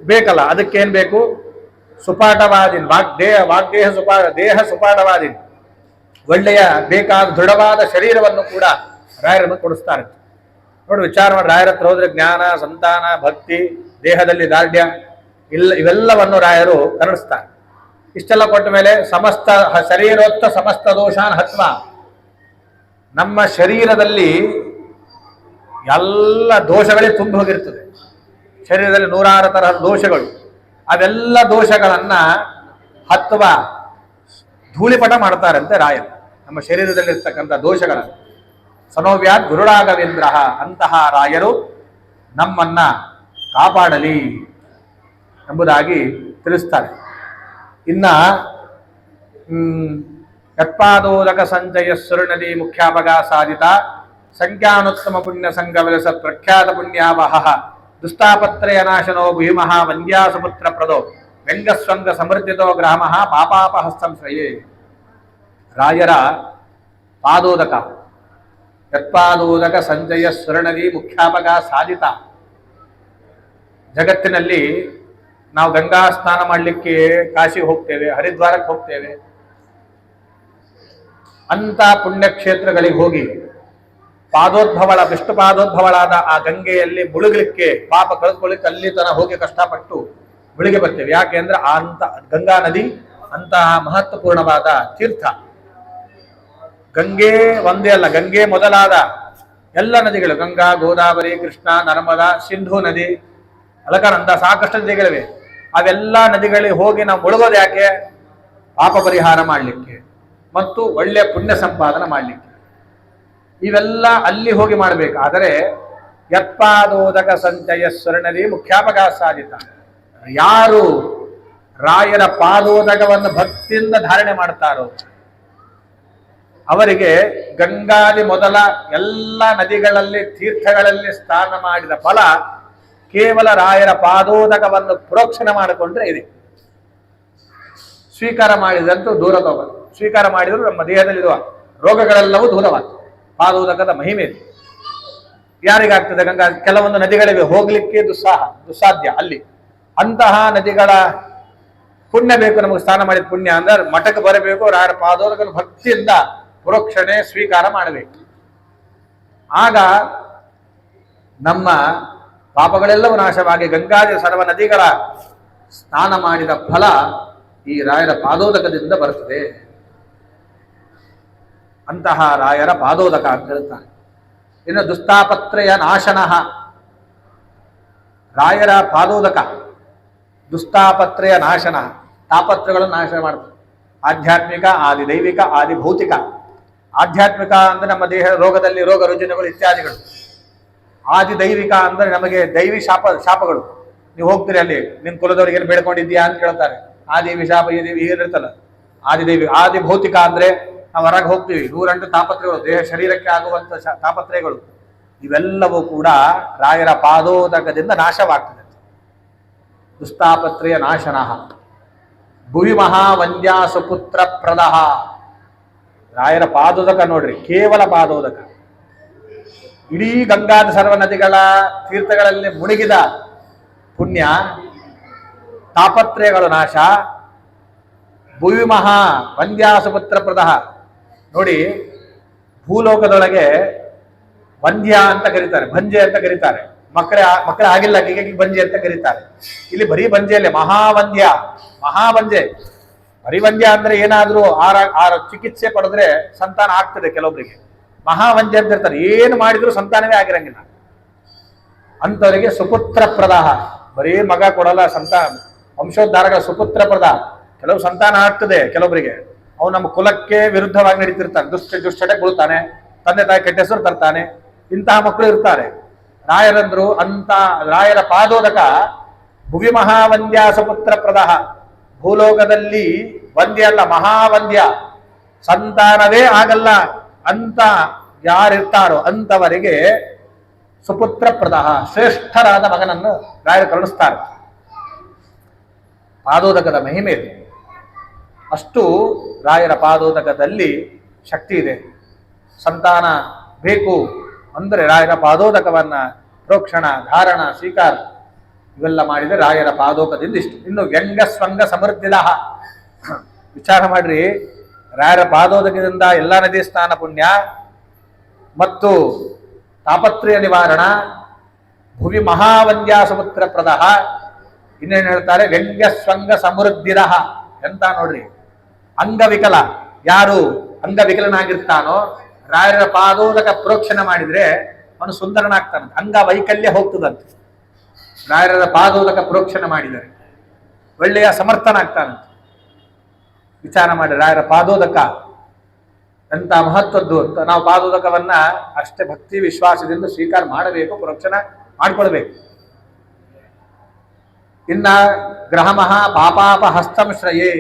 Speaker 1: ಬೇಕಲ್ಲ. ಅದಕ್ಕೇನ್ ಬೇಕು? ಸುಪಾಠವಾದೀನ್ ದೇಹ ಸುಪಾಠವಾದೀನ್, ಒಳ್ಳೆಯ ಬೇಕಾದ ದೃಢವಾದ ಶರೀರವನ್ನು ಕೂಡ ರಾಯರನ್ನು ಕೊಡಿಸ್ತಾರೆ. ನೋಡಿ, ವಿಚಾರ ಮಾಡಿ, ರಾಯರ ಹತ್ರ ಹೋದ್ರೆ ಜ್ಞಾನ, ಸಂತಾನ, ಭಕ್ತಿ, ದೇಹದಲ್ಲಿ ದಾರ್ಢ್ಯ ಇವೆಲ್ಲವನ್ನು ರಾಯರು ಕರುಣಿಸ್ತಾರೆ. ಇಷ್ಟೆಲ್ಲ ಕೊಟ್ಟ ಮೇಲೆ ಸಮಸ್ತ ಶರೀರೋಕ್ತ ಸಮಸ್ತ ದೋಷಾನ್ ಹತ್ವ. ನಮ್ಮ ಶರೀರದಲ್ಲಿ ಎಲ್ಲ ದೋಷಗಳೇ ತುಂಬ ಹೋಗಿರ್ತದೆ. ಶರೀರದಲ್ಲಿ 106 ತರಹದ ದೋಷಗಳು. ಅವೆಲ್ಲ ದೋಷಗಳನ್ನ ಹತ್ವ ಧೂಳಿಪಟ ಮಾಡ್ತಾರಂತೆ ರಾಯರು. ನಮ್ಮ ಶರೀರದಲ್ಲಿರ್ತಕ್ಕಂಥ ದೋಷಗಳನ್ನು ಸನೋವ್ಯಾತ್ ಗುರುಡಾಗವೇಂದ್ರ. ಅಂತಹ ರಾಯರು ನಮ್ಮನ್ನ ಕಾಪಾಡಲಿ ಎಂಬುದಾಗಿ ತಿಳಿಸ್ತಾರೆ. ಇನ್ನ ಯತ್ಪಾದೋದಕ ಸಂಚಯ ಸುರ್ಣದಿ ಮುಖ್ಯಾಪಗ ಸಾಧಿತ ಸಂಖ್ಯಾನುತ್ತಮ ಪುಣ್ಯ ಸಂಘವಿಲಸ ಪ್ರಖ್ಯಾತ ಪುಣ್ಯಾವಹ ದುಷ್ಟಾಪತ್ರಯ ನಾಶನೋ ಭೀಮಃ ವಂದ್ಯಾಸುಪುತ್ರ ಪ್ರದೋ ವ್ಯಂಗಸ್ವಂಗ ಸಮೃದ್ಧಿತೋ ಗ್ರಾಮಃ ಪಾಪಾಪಹಸ್ತಂ ಶ್ರಯೇ. ರಾಯರ ಪಾದೋದಕ, ಯತ್ಪಾದೋದಕ ಸಂಚಯ ಸುರ್ಣದಿ ಮುಖ್ಯಾಪಗ ಸಾಧಿತ. ಜಗತ್ತಿನಲ್ಲಿ ನಾವು ಗಂಗಾ ಸ್ನಾನ ಮಾಡಲಿಕ್ಕೆ ಕಾಶಿಗೆ ಹೋಗ್ತೇವೆ, ಹರಿದ್ವಾರಕ್ಕೆ ಹೋಗ್ತೇವೆ. ಅಂತ ಪುಣ್ಯಕ್ಷೇತ್ರಗಳಿಗೆ ಹೋಗಿ ವಿಷ್ಣು ಪಾದೋದ್ಭವಳಾದ ಆ ಗಂಗೆಯಲ್ಲಿ ಮುಳುಗಲಿಕ್ಕೆ, ಪಾಪ ಕಳೆದುಕೊಳ್ಳಿಕ್ಕೆ ಅಲ್ಲಿ ತನ ಹೋಗಿ ಕಷ್ಟಪಟ್ಟು ಮುಳುಗಿ ಬರ್ತೇವೆ. ಯಾಕೆ ಅಂದ್ರೆ ಅಂತ ಗಂಗಾ ನದಿ ಅಂತಹ ಮಹತ್ವಪೂರ್ಣವಾದ ತೀರ್ಥ. ಗಂಗೆ ಒಂದೇ ಅಲ್ಲ, ಗಂಗೆ ಮೊದಲಾದ ಎಲ್ಲ ನದಿಗಳು, ಗಂಗಾ, ಗೋದಾವರಿ, ಕೃಷ್ಣ, ನರ್ಮದಾ, ಸಿಂಧು ನದಿ, ಅಲಕನಂದ, ಸಾಕಷ್ಟು ನದಿಗಳಿವೆ. ಅವೆಲ್ಲ ನದಿಗಳಿಗೆ ಹೋಗಿ ನಾವು ಮುಳುಗೋದು ಯಾಕೆ? ಪಾಪ ಪರಿಹಾರ ಮಾಡಲಿಕ್ಕೆ ಮತ್ತು ಒಳ್ಳೆಯ ಪುಣ್ಯ ಸಂಪಾದನೆ ಮಾಡಲಿಕ್ಕೆ. ಇವೆಲ್ಲ ಅಲ್ಲಿ ಹೋಗಿ ಮಾಡಬೇಕು. ಆದರೆ ಯತ್ಪಾದೋದಕ ಸಂಚಯ ಸ್ವರ್ಣದಿ ಮುಖ್ಯಾಪಕ ಸಾಧಿತ, ಯಾರು ರಾಯರ ಪಾದೋದಕವನ್ನು ಭಕ್ತಿಯಿಂದ ಧಾರಣೆ ಮಾಡ್ತಾರೋ ಅವರಿಗೆ ಗಂಗಾದಿ ಮೊದಲ ಎಲ್ಲ ನದಿಗಳಲ್ಲಿ, ತೀರ್ಥಗಳಲ್ಲಿ ಸ್ನಾನ ಮಾಡಿದ ಫಲ ಕೇವಲ ರಾಯರ ಪಾದೋದಕವನ್ನು ಪ್ರೋಕ್ಷಣೆ ಮಾಡಿಕೊಂಡ್ರೆ ಇದೆ. ಸ್ವೀಕಾರ ಮಾಡಿದಂತೂ ದೂರ ಹೋಗಲ್ಲ. ಸ್ವೀಕಾರ ಮಾಡಿದರೂ ನಮ್ಮ ದೇಹದಲ್ಲಿರುವ ರೋಗಗಳೆಲ್ಲವೂ ದೂರವಾಗ್ತದೆ. ಪಾದೋದಕದ ಮಹಿಮೆ ಇದೆ. ಯಾರಿಗಾಗ್ತದೆ? ಗಂಗಾ ಕೆಲವೊಂದು ನದಿಗಳಿವೆ ಹೋಗ್ಲಿಕ್ಕೆ ದುಸ್ಸಾಧ್ಯ. ಅಲ್ಲಿ ಅಂತಹ ನದಿಗಳ ಪುಣ್ಯ ಬೇಕು ನಮಗೆ. ಸ್ನಾನ ಮಾಡಿದ ಪುಣ್ಯ ಅಂದ್ರೆ ಮಠಕ್ಕೆ ಬರಬೇಕು, ರಾಯರ ಪಾದೋದಕನ ಭಕ್ತಿಯಿಂದ ಪ್ರೋಕ್ಷಣೆ ಸ್ವೀಕಾರ ಮಾಡಬೇಕು. ಆಗ ನಮ್ಮ ಪಾಪಗಳೆಲ್ಲವೂ ನಾಶವಾಗಿ ಗಂಗಾದಿ ಸರ್ವ ನದಿಗಳ ಸ್ನಾನ ಮಾಡಿದ ಫಲ ಈ ರಾಯರ ಪಾದೋದಕದಿಂದ ಬರುತ್ತದೆ. ಅಂತಹ ರಾಯರ ಪಾದೋದಕ ಅಂತ ಹೇಳ್ತಾರೆ. ಇನ್ನು ದುಸ್ತಾಪತ್ರಯ ನಾಶನಃ, ರಾಯರ ಪಾದೋದಕ ದುಸ್ತಾಪತ್ರಯ ನಾಶನ, ತಾಪತ್ರಗಳನ್ನು ನಾಶ ಮಾಡ್ತದೆ. ಆಧ್ಯಾತ್ಮಿಕ, ಆದಿ ದೈವಿಕ, ಆದಿ ಭೌತಿಕ. ಆಧ್ಯಾತ್ಮಿಕ ಅಂದ್ರೆ ನಮ್ಮ ದೇಹ ರೋಗದಲ್ಲಿ ರೋಗ ರುಜಿನಗಳು ಇತ್ಯಾದಿಗಳು. ಆದಿ ದೈವಿಕ ಅಂದ್ರೆ ನಮಗೆ ದೈವಿ ಶಾಪಗಳು. ನೀವು ಹೋಗ್ತೀರಿ ಅಲ್ಲಿ, ನಿನ್ನ ಕುಲದವ್ರಿಗೆ ಏನು ಬೇಡ್ಕೊಂಡಿದ್ದೀಯಾ ಅಂತ ಕೇಳ್ತಾರೆ. ಆದಿ ಶಾಪ ಇರುತ್ತಲ್ಲ, ಆದಿ ದೈವಿಕ. ಆದಿ ಭೌತಿಕ ಅಂದ್ರೆ ನಾವು ಹೊರಗೆ ಹೋಗ್ತೀವಿ, 108 ತಾಪತ್ರಗಳು, ದೇಹ ಶರೀರಕ್ಕೆ ಆಗುವಂತ ತಾಪತ್ರಯಗಳು, ಇವೆಲ್ಲವೂ ಕೂಡ ರಾಯರ ಪಾದೋದಕದಿಂದ ನಾಶವಾಗ್ತದೆ. ದುಸ್ತಾಪತ್ರಯ ನಾಶನಃ ಭುವಿ ಮಹಾವಂದ್ಯ ಸುಪುತ್ರ ಪ್ರದಹ. ರಾಯರ ಪಾದೋದಕ ನೋಡ್ರಿ, ಕೇವಲ ಪಾದೋದಕ. ಇಡೀ ಗಂಗಾದ ಸರ್ವ ನದಿಗಳ ತೀರ್ಥಗಳಲ್ಲಿ ಮುಳುಗಿದ ಪುಣ್ಯ, ತಾಪತ್ರಯಗಳು ನಾಶ. ಭುವಿ ಮಹಾ ವಂದ್ಯ ಸುಪುತ್ರ ಪ್ರದಹ. ನೋಡಿ, ಭೂಲೋಕದೊಳಗೆ ವಂದ್ಯ ಅಂತ ಕರೀತಾರೆ, ಭಂಜೆ ಅಂತ ಕರೀತಾರೆ. ಮಕ್ಕಳ ಆಗಿಲ್ಲ ಹೀಗಾಗಿ ಬಂಜೆ ಅಂತ ಕರೀತಾರೆ. ಇಲ್ಲಿ ಬರೀ ಬಂಜೆಯಲ್ಲೇ ಮಹಾವಂದ್ಯ, ಮಹಾವಂಜೆ. ಬರೀ ವಂದ್ಯ ಅಂದ್ರೆ ಏನಾದ್ರೂ ಆರ ಚಿಕಿತ್ಸೆ ಪಡೆದ್ರೆ ಸಂತಾನ ಆಗ್ತದೆ ಕೆಲವೊಬ್ಬರಿಗೆ. ಮಹಾವಂದ್ಯ ಅಂತ ಇರ್ತಾರೆ, ಏನು ಮಾಡಿದ್ರು ಸಂತಾನವೇ ಆಗಿರಂಗಿಲ್ಲ. ಅಂತವರಿಗೆ ಸುಪುತ್ರ ಪ್ರದಾಹ, ಬರೀ ಮಗ ಕೊಡಲ್ಲ, ವಂಶೋದ್ಧಾರಗಳ ಸುಪುತ್ರ ಪ್ರದಾಹ. ಕೆಲವು ಸಂತಾನ ಆಗ್ತದೆ ಕೆಲವೊಬ್ಬರಿಗೆ, ಅವನು ನಮ್ಮ ಕುಲಕ್ಕೆ ವಿರುದ್ಧವಾಗಿ ನಡೀತಿರ್ತಾನೆ, ದುಶ್ಚಟಕ್ಕೆ ಬೀಳ್ತಾನೆ, ತಂದೆ ತಾಯಿ ಕೆಟ್ಟ ಹೆಸರು ತರ್ತಾನೆ. ಇಂತಹ ಮಕ್ಕಳು ಇರ್ತಾರೆ. ರಾಯರಂದ್ರು ಅಂತ ರಾಯರ ಪಾದೋದಕ ಭುವಿ ಮಹಾವಂದ್ಯ ಸುಪುತ್ರ ಪ್ರದಹ. ಭೂಲೋಕದಲ್ಲಿ ವಂದ್ಯ ಅಲ್ಲ, ಮಹಾವಂದ್ಯ, ಸಂತಾನವೇ ಆಗಲ್ಲ ಅಂತ ಯಾರಿರ್ತಾರೋ ಅಂತವರಿಗೆ ಸುಪುತ್ರ ಪ್ರದಹ, ಶ್ರೇಷ್ಠರಾದ ಮಗನನ್ನು ರಾಯರು ಕರುಣಿಸ್ತಾರೆ. ಪಾದೋದಕದ ಮಹಿಮೆ ಇದೆ. ಅಷ್ಟು ರಾಯರ ಪಾದೋದಕದಲ್ಲಿ ಶಕ್ತಿ ಇದೆ. ಸಂತಾನ ಬೇಕು ಅಂದರೆ ರಾಯರ ಪಾದೋದಕವನ್ನ ಪ್ರೋಕ್ಷಣ, ಧಾರಣ, ಸ್ವೀಕಾರ ಇವೆಲ್ಲ ಮಾಡಿದರೆ ರಾಯರ ಪಾದೋಕದಿಂದ ಇಷ್ಟು. ಇನ್ನು ವ್ಯಂಗ್ಯ ಸ್ವಂಗ ಸಮೃದ್ಧಿದ, ವಿಚಾರ ಮಾಡ್ರಿ. ರಾಯರ ಪಾದೋದಕದಿಂದ ಎಲ್ಲ ನದಿ ಸ್ನಾನ ಪುಣ್ಯ ಮತ್ತು ತಾಪತ್ರಯ ನಿವಾರಣ, ಭುವಿ ಮಹಾವಂದ್ಯ ಸುಪುತ್ರ ಪ್ರದಹ. ಇನ್ನೇನು ಹೇಳ್ತಾರೆ? ವ್ಯಂಗ್ಯ ಸ್ವಂಗ ಸಮೃದ್ಧಿದ. ಎಂತ ನೋಡ್ರಿ, ಅಂಗವಿಕಲ, ಯಾರು ಅಂಗವಿಕಲನಾಗಿರ್ತಾನೋ ರಾಯರ ಪಾದೋದಕ ಪ್ರೋಕ್ಷಣೆ ಮಾಡಿದ್ರೆ ಅವನು ಸುಂದರನಾಗ್ತಾನಂತೆ, ಅಂಗವೈಕಲ್ಯ ಹೋಗ್ತದಂತೆ. ರಾಯರ ಪಾದೋದಕ ಪ್ರೋಕ್ಷಣೆ ಮಾಡಿದರೆ ಒಳ್ಳೆಯ ಸಮರ್ಥನಾಗ್ತಾನಂತೆ. ವಿಚಾರ ಮಾಡಿ, ರಾಯರ ಪಾದೋದಕ ಎಂತ ಮಹತ್ವದ್ದು ಅಂತ. ನಾವು ಪಾದೋದಕವನ್ನ ಅಷ್ಟೇ ಭಕ್ತಿ ವಿಶ್ವಾಸದಿಂದ ಸ್ವೀಕಾರ ಮಾಡಬೇಕು, ಪ್ರೋಕ್ಷಣೆ ಮಾಡ್ಕೊಳ್ಬೇಕು. ಇನ್ನ ಗ್ರಹ ಮಹಾ ಪಾಪಾಪ ಹಸ್ತಂ ಶ್ರಯೇ,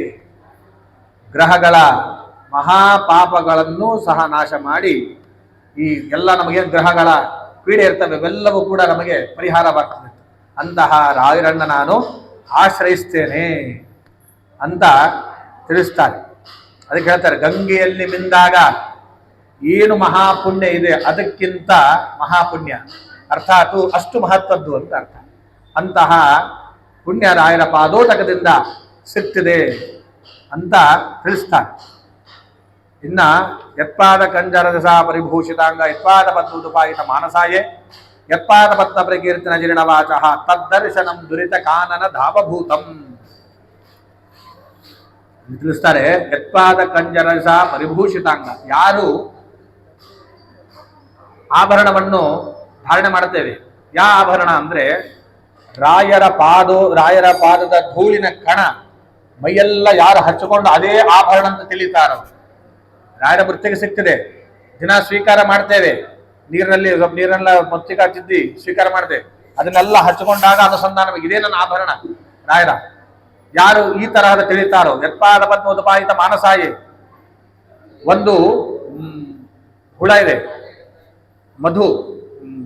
Speaker 1: ಗ್ರಹಗಳ ಮಹಾಪಾಪಗಳನ್ನು ಸಹ ನಾಶ ಮಾಡಿ ಈ ಎಲ್ಲ ನಮಗೇನು ಗ್ರಹಗಳ ಪೀಡೆ ಇರ್ತವೆ ಇವೆಲ್ಲವೂ ಕೂಡ ನಮಗೆ ಪರಿಹಾರವಾಗ್ತದೆ. ಅಂತಹ ರಾಯರನ್ನ ನಾನು ಆಶ್ರಯಿಸ್ತೇನೆ ಅಂತ ತಿಳಿಸ್ತಾರೆ. ಅದಕ್ಕೆ ಹೇಳ್ತಾರೆ, ಗಂಗೆಯಲ್ಲಿ ಮಿಂದಾಗ ಏನು ಮಹಾಪುಣ್ಯ ಇದೆ ಅದಕ್ಕಿಂತ ಮಹಾಪುಣ್ಯ, ಅರ್ಥಾತ್ ಅಷ್ಟು ಮಹತ್ವದ್ದು ಅಂತ ಅರ್ಥ. ಅಂತಹ ಪುಣ್ಯ ರಾಯರ ಪಾದೋದಕದಿಂದ ಸಿಗ್ತಿದೆ ಅಂತ ತಿಳಿಸ್ತಾರೆ. ಇನ್ನ ಯತ್ಪಾದ ಕಂಜರದಸ ಪರಿಭೂಷಿತಾಂಗ ಯತ್ಪಾದ ಪದ್ಮದುಪಾಯಿತ ಮಾನಸಾಯೇ ಯತ್ಪಾದ ಪದ್ಮ ಪ್ರಕೀರ್ತನ ಜೀರ್ಣವಾಚ ತದ್ದರ್ಶನಂ ದುರಿತ ಕಾನನ ಧಾವಭೂತಂ ತಿಳಿಸ್ತಾರೆ. ಯತ್ಪಾದ ಕಂಜರಸ ಪರಿಭೂಷಿತಾಂಗ, ಯಾರು ಆಭರಣವನ್ನು ಧಾರಣೆ ಮಾಡುತ್ತೇವೆ. ಯಾವ ಆಭರಣ ಅಂದ್ರೆ ರಾಯರ ಪಾದದ ಧೂಳಿನ ಕಣ ಮೈಯೆಲ್ಲ ಯಾರು ಹಚ್ಚಿಕೊಂಡು ಅದೇ ಆಭರಣ ಅಂತ ತಿಳಿತಾರ. ರಾಯರ ವೃತ್ತಿಗೆ ಸಿಗ್ತದೆ, ದಿನ ಸ್ವೀಕಾರ ಮಾಡ್ತೇವೆ, ನೀರನ್ನೆಲ್ಲ ಮತ್ತಿಗೆ ಹಚ್ಚಿದ್ದಿ ಸ್ವೀಕಾರ ಮಾಡ್ತೇವೆ, ಅದನ್ನೆಲ್ಲ ಹಚ್ಚಿಕೊಂಡಾಗ ಅನುಸಂಧಾನ ಇದೇ ನನ್ನ ಆಭರಣ ರಾಯರ. ಯಾರು ಈ ತರಹದ ತಿಳಿತಾರೋ ಯತ್ಪಾದ ಪದ್ಮ ಉದಪಾಯಿತ ಮಾನಸಾಯಿ. ಒಂದು ಹುಳ ಇದೆ, ಮಧು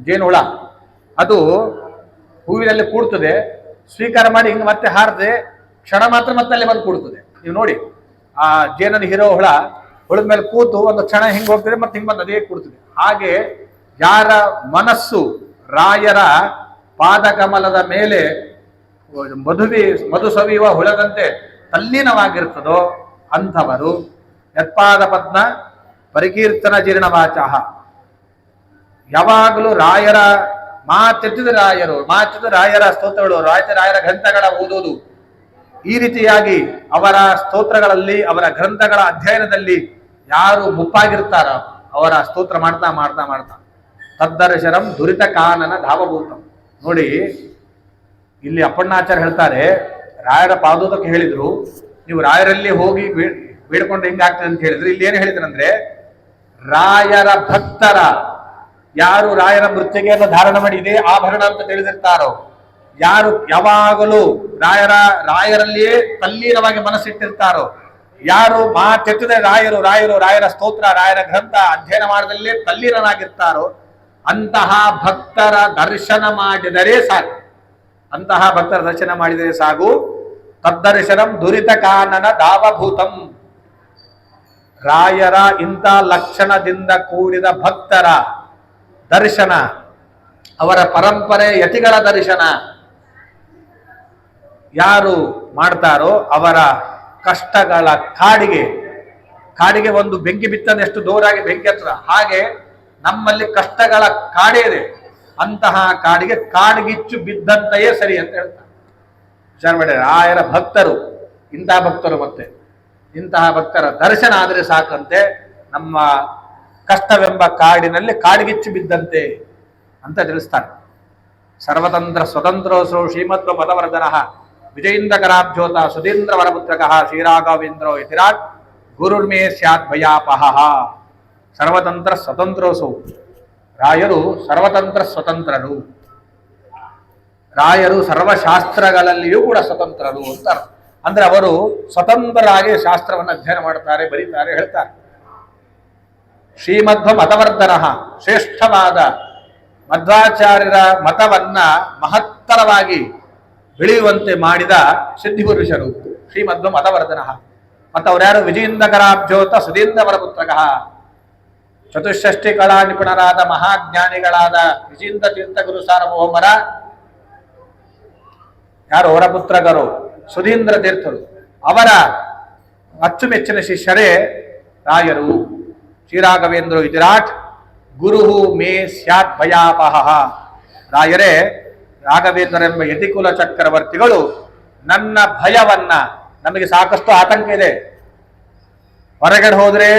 Speaker 1: ಜೇನು ಹುಳ, ಅದು ಹೂವಿನಲ್ಲಿ ಕೂಡ್ತದೆ, ಸ್ವೀಕಾರ ಮಾಡಿ ಹಿಂಗೆ ಮತ್ತೆ ಹಾರದೆ ಕ್ಷಣ ಮಾತ್ರ ಮತ್ತೆ ಅಲ್ಲಿ ಬಂದು ಕೂಡ್ತದೆ. ನೀವು ನೋಡಿ ಆ ಜೇನನ್ನು ಹೀರೋ ಹುಳದ ಮೇಲೆ ಕೂತು ಒಂದು ಕ್ಷಣ ಹಿಂಗೆ ಹೋಗ್ತದೆ ಮತ್ತೆ ಹಿಂಗೆ ಬಂದು ಅದೇ ಕೂಡ್ತದೆ. ಹಾಗೆ ಯಾರ ಮನಸ್ಸು ರಾಯರ ಪಾದಕಮಲದ ಮೇಲೆ ಮಧು ಸವಿಯುವ ಹುಳದಂತೆ ತಲ್ಲೀನವಾಗಿರ್ತದೋ ಅಂಥವರು ಯತ್ಪಾದ ಪದ್ಮ ಪರಿಕೀರ್ತನ ಜೀರ್ಣವಾಚಃ. ಯಾವಾಗಲೂ ರಾಯರ ಮಾತೆತ್ತಿದ ರಾಯರ ಸ್ತೋತ್ರಗಳು, ರಾಯರ ಗ್ರಂಥಗಳ ಓದುವುದು, ಈ ರೀತಿಯಾಗಿ ಅವರ ಸ್ತೋತ್ರಗಳಲ್ಲಿ ಅವರ ಗ್ರಂಥಗಳ ಅಧ್ಯಯನದಲ್ಲಿ ಯಾರು ಮುಪ್ಪಾಗಿರ್ತಾರ ಅವರ ಸ್ತೋತ್ರ ಮಾಡ್ತಾ ಮಾಡ್ತಾ ಮಾಡ್ತಾ ತದ್ದರ್ಶನಂ ದುರಿತ ಕಾನನ ಧಾವಭೂತಂ. ನೋಡಿ ಇಲ್ಲಿ ಅಪ್ಪಣ್ಣಾಚಾರ್ಯ ಹೇಳ್ತಾರೆ, ರಾಯರ ಪಾದೋದಕ್ಕೆ ಹೇಳಿದ್ರು, ನೀವು ರಾಯರಲ್ಲಿ ಹೋಗಿ ಬೇಡ್ಕೊಂಡು ಹೆಂಗಾಗ್ತದೆ ಅಂತ ಹೇಳಿದ್ರು. ಇಲ್ಲಿ ಏನು ಹೇಳಿದ್ರಂದ್ರೆ ರಾಯರ ಭಕ್ತರ ಯಾರು ರಾಯರ ಮೃತ್ತಿಗೆಯನ್ನು ಧಾರಣ ಮಾಡಿ ಇದೇ ಆಭರಣ ಅಂತ ತಿಳಿದಿರ್ತಾರೋ, ಯಾರು ಯಾವಾಗಲೂ ರಾಯರಲ್ಲಿಯೇ ತಲ್ಲೀನವಾಗಿ ಮನಸ್ಸಿಟ್ಟಿರ್ತಾರೋ, ಯಾರು ಮಾತೆತ್ತದೆ ರಾಯರ ಸ್ತೋತ್ರ ರಾಯರ ಗ್ರಂಥ ಅಧ್ಯಯನ ಮಾಡದಲ್ಲೇ ತಲ್ಲೀನರಾಗಿರ್ತಾರೋ ಅಂತಹ ಭಕ್ತರ ದರ್ಶನ ಮಾಡಿದರೆ ಸಾಕು. ತದ್ದರ್ಶನಂ ದುರಿತ ಕಾನನ ದಾವಭೂತಂ. ರಾಯರ ಇಂಥ ಲಕ್ಷಣದಿಂದ ಕೂಡಿದ ಭಕ್ತರ ದರ್ಶನ, ಅವರ ಪರಂಪರೆ ಯತಿಗಳ ದರ್ಶನ ಯಾರು ಮಾಡ್ತಾರೋ ಅವರ ಕಷ್ಟಗಳ ಕಾಡಿಗೆ ಒಂದು ಬೆಂಕಿ ಬಿತ್ತನೆ ಎಷ್ಟು ದೂರಾಗಿ ಬೆಂಕಿ ಹತ್ರ, ಹಾಗೆ ನಮ್ಮಲ್ಲಿ ಕಷ್ಟಗಳ ಕಾಡೇ ಇದೆ. ಅಂತಹ ಕಾಡಿಗೆ ಕಾಡ್ಗಿಚ್ಚು ಬಿದ್ದಂತೆಯೇ ಸರಿ ಅಂತ ಹೇಳ್ತಾರೆ. ವಿಚಾರ ಮಾಡಿ, ರಾಯರ ಭಕ್ತರು ಇಂತಹ ಭಕ್ತರ ದರ್ಶನ ಆದರೆ ಸಾಕಂತೆ ನಮ್ಮ ಕಷ್ಟವೆಂಬ ಕಾಡಿನಲ್ಲಿ ಕಾಡ್ಗಿಚ್ಚು ಬಿದ್ದಂತೆ ಅಂತ ತಿಳಿಸ್ತಾರೆ. ಸರ್ವತಂತ್ರ ಸ್ವತಂತ್ರೋಸೌ ಶ್ರೀಮತ್ವ ಮತವರ್ಧನ ವಿಜಯೇಂದ್ರ ಕರಾಬ್ಜೋತ ಸುಧೀಂದ್ರ ವರಪುತ್ರಕ ಶ್ರೀರಾಘವೇಂದ್ರೋ ಯತಿರಾಟ್ ಗುರುರ್ಮೇ ಸ್ಯಾತ್ ಭಯಾಪಹ. ಸರ್ವತಂತ್ರ ಸ್ವತಂತ್ರೋಸೌ, ರಾಯರು ಸರ್ವತಂತ್ರ ಸ್ವತಂತ್ರರು, ರಾಯರು ಸರ್ವಶಾಸ್ತ್ರಗಳಲ್ಲಿಯೂ ಕೂಡ ಸ್ವತಂತ್ರರು ಅಂತ. ಅಂದ್ರೆ ಅವರು ಸ್ವತಂತ್ರರಾಗಿ ಶಾಸ್ತ್ರವನ್ನು ಅಧ್ಯಯನ ಮಾಡ್ತಾರೆ, ಬರೀತಾರೆ, ಹೇಳ್ತಾರೆ. ಶ್ರೀಮಧ್ವ ಮತವರ್ಧನ, ಶ್ರೇಷ್ಠವಾದ ಮಧ್ವಾಚಾರ್ಯರ ಮತವನ್ನ ಮಹತ್ತರವಾಗಿ ಬೆಳೆಯುವಂತೆ ಮಾಡಿದ ಸಿದ್ಧಿಪುರುಷರು ಶ್ರೀಮಧ್ವ ಮತವರ್ಧನ. ಮತ್ತು ಅವ್ರ್ಯಾರು ವಿಜಯೇಂದ್ರ ಕರಾಬ್ಜೋತ ಸುಧೀಂದ್ರ ವರಪುತ್ರಕ, ಚತುಷ್ಷಷ್ಟಿ ಕಲಾ ನಿಪುಣರಾದ ಮಹಾಜ್ಞಾನಿಗಳಾದ ವಿಜೇಂದ್ರ ತೀರ್ಥ ಗುರು ಸಾರ್ವಭೌಮರ ಯಾರು ಅವರ ಪುತ್ರಗರು ಸುಧೀಂದ್ರ ತೀರ್ಥರು, ಅವರ ಅಚ್ಚುಮೆಚ್ಚಿನ ಶಿಷ್ಯರೇ ರಾಯರು. ಶ್ರೀರಾಘವೇಂದ್ರ ವಿರಾಟ್ ಗುರು ಮೇ ಸ್ಯಾತ್ ಭಯಾಪಹ. ರಾಯರೇ ರಾಘವೇಂದ್ರೆಂಬ ಯತಿಕುಲ ಚಕ್ರವರ್ತಿಗಳು ನನ್ನ ಭಯವನ್ನ, ನಮಗೆ ಸಾಕಷ್ಟು ಆತಂಕ ಇದೆ, ಹೊರಗಡೆ ಹೋದ್ರೆ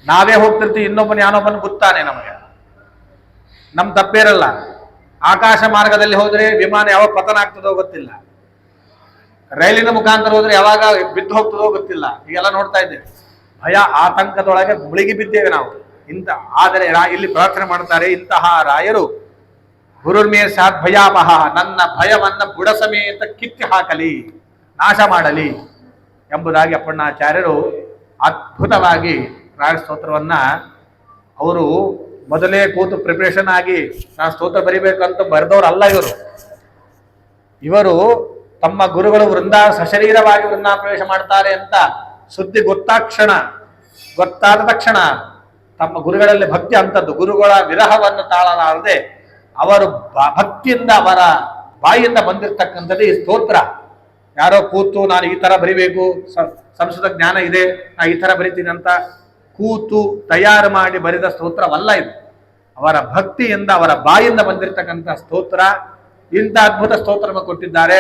Speaker 1: ನಾವೇ ಹೋಗ್ತಿರ್ತೀವಿ, ಯಾನೊಬ್ಬನ ಗೊತ್ತಾನೆ ನಮಗೆ, ನಮ್ ತಪ್ಪೇರಲ್ಲ. ಆಕಾಶ ಮಾರ್ಗದಲ್ಲಿ ಹೋದ್ರೆ ವಿಮಾನ ಯಾವಾಗ ಪತನ ಆಗ್ತದೋ ಗೊತ್ತಿಲ್ಲ, ರೈಲಿನ ಮುಖಾಂತರ ಹೋದ್ರೆ ಯಾವಾಗ ಬಿದ್ದು ಹೋಗ್ತದೋ ಗೊತ್ತಿಲ್ಲ. ಹೀಗೆಲ್ಲ ನೋಡ್ತಾ ಇದ್ದೇವೆ. ಭಯ ಆತಂಕದೊಳಗೆ ಮುಳುಗಿ ಬಿದ್ದೇವೆ ನಾವು. ಆದರೆ ಇಲ್ಲಿ ಪ್ರಾರ್ಥನೆ ಮಾಡ್ತಾರೆ, ಇಂತಹ ರಾಯರು ಗುರುರ್ಮೇ ಸ್ಯಾತ್ ಭಯಾಪಹ, ನನ್ನ ಭಯವನ್ನ ಬುಡ ಸಮೇತ ಕಿತ್ತಿ ಹಾಕಲಿ, ನಾಶ ಮಾಡಲಿ ಎಂಬುದಾಗಿ ಅಪ್ಪಣ್ಣಾಚಾರ್ಯರು ಅದ್ಭುತವಾಗಿ ರಾಯರ ಸ್ತೋತ್ರವನ್ನ ಅವರು ಮೊದಲೇ ಕೂತು ಪ್ರಿಪರೇಷನ್ ಆಗಿ ನಾನು ಸ್ತೋತ್ರ ಬರಿಬೇಕಂತ ಬರೆದವರು ಅಲ್ಲ ಇವರು ತಮ್ಮ ಗುರುಗಳು ಸಶರೀರವಾಗಿ ವೃಂದಾ ಪ್ರವೇಶ ಮಾಡ್ತಾರೆ ಅಂತ ಸುದ್ದಿ ಗೊತ್ತಾದ ತಕ್ಷಣ ತಮ್ಮ ಗುರುಗಳಲ್ಲಿ ಭಕ್ತಿ ಅಂತದ್ದು, ಗುರುಗಳ ವಿರಹವನ್ನು ತಾಳಲಾರದೆ ಅವರು ಭಕ್ತಿಯಿಂದ ಅವರ ಬಾಯಿಯಿಂದ ಬಂದಿರತಕ್ಕಂಥದ್ದು ಈ ಸ್ತೋತ್ರ. ಯಾರೋ ಕೂತು ನಾನು ಈ ತರ ಬರಿಬೇಕು, ಸಂಸ್ಕೃತ ಜ್ಞಾನ ಇದೆ, ನಾ ಈ ತರ ಬರಿತೀನಿ ಅಂತ ಕೂತು ತಯಾರು ಮಾಡಿ ಬರೆದ ಸ್ತೋತ್ರವಲ್ಲ ಇದು. ಅವರ ಭಕ್ತಿಯಿಂದ ಅವರ ಬಾಯಿಂದ ಬಂದಿರತಕ್ಕಂಥ ಸ್ತೋತ್ರ. ಇಂಥ ಅದ್ಭುತ ಸ್ತೋತ್ರ ಕೊಟ್ಟಿದ್ದಾರೆ.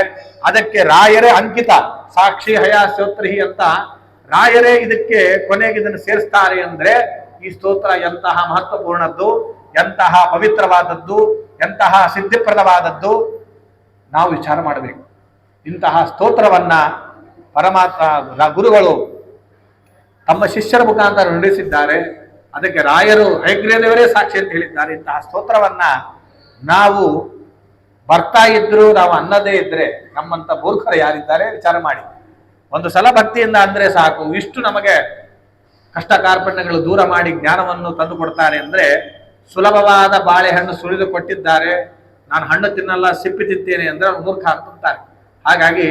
Speaker 1: ಅದಕ್ಕೆ ರಾಯರೇ ಅಂಕಿತ, ಸಾಕ್ಷಿ ಹಯ ಸ್ತೋತ್ರಹಿ ಅಂತ ರಾಯರೇ ಇದಕ್ಕೆ ಕೊನೆಗೆ ಇದನ್ನು ಸೇರಿಸ್ತಾರೆ ಅಂದ್ರೆ ಈ ಸ್ತೋತ್ರ ಎಂತಹ ಮಹತ್ವಪೂರ್ಣದ್ದು, ಎಂತಹ ಪವಿತ್ರವಾದದ್ದು, ಎಂತಹ ಸಿದ್ಧಿಪ್ರದವಾದದ್ದು ನಾವು ವಿಚಾರ ಮಾಡಬೇಕು. ಇಂತಹ ಸ್ತೋತ್ರವನ್ನ ಪರಮಾತ್ಮ ಗುರುಗಳು ತಮ್ಮ ಶಿಷ್ಯರ ಮುಖಾಂತರ ನುಡಿಸಿದ್ದಾರೆ. ಅದಕ್ಕೆ ರಾಯರು ಹಯಗ್ರೀವದೇವರೇ ಸಾಕ್ಷಿ ಅಂತ ಹೇಳಿದ್ದಾರೆ. ಇಂತಹ ಸ್ತೋತ್ರವನ್ನ ನಾವು ಬರ್ತಾ ಇದ್ರು, ನಾವು ಅನ್ನದೇ ಇದ್ರೆ ನಮ್ಮಂತ ಮೂರ್ಖರು ಯಾರಿದ್ದಾರೆ ವಿಚಾರ ಮಾಡಿ. ಒಂದು ಸಲ ಭಕ್ತಿಯಿಂದ ಅಂದ್ರೆ ಸಾಕು, ಇಷ್ಟು ನಮಗೆ ಕಷ್ಟ ಕಾರ್ಪಣ್ಯಗಳು ದೂರ ಮಾಡಿ ಜ್ಞಾನವನ್ನು ತಂದು ಕೊಡ್ತಾರೆ ಅಂದ್ರೆ, ಸುಲಭವಾದ ಬಾಳೆಹಣ್ಣು ಸುಳಿದು ಕೊಟ್ಟಿದ್ದಾರೆ, ನಾನು ಹಣ್ಣು ತಿನ್ನಲ್ಲ ಸಿಪ್ಪಿ ತಿಂತೇನೆ ಅಂದ್ರೆ ಅವ್ರು ಮೂರ್ಖ ಅಂತಾರೆ. ಹಾಗಾಗಿ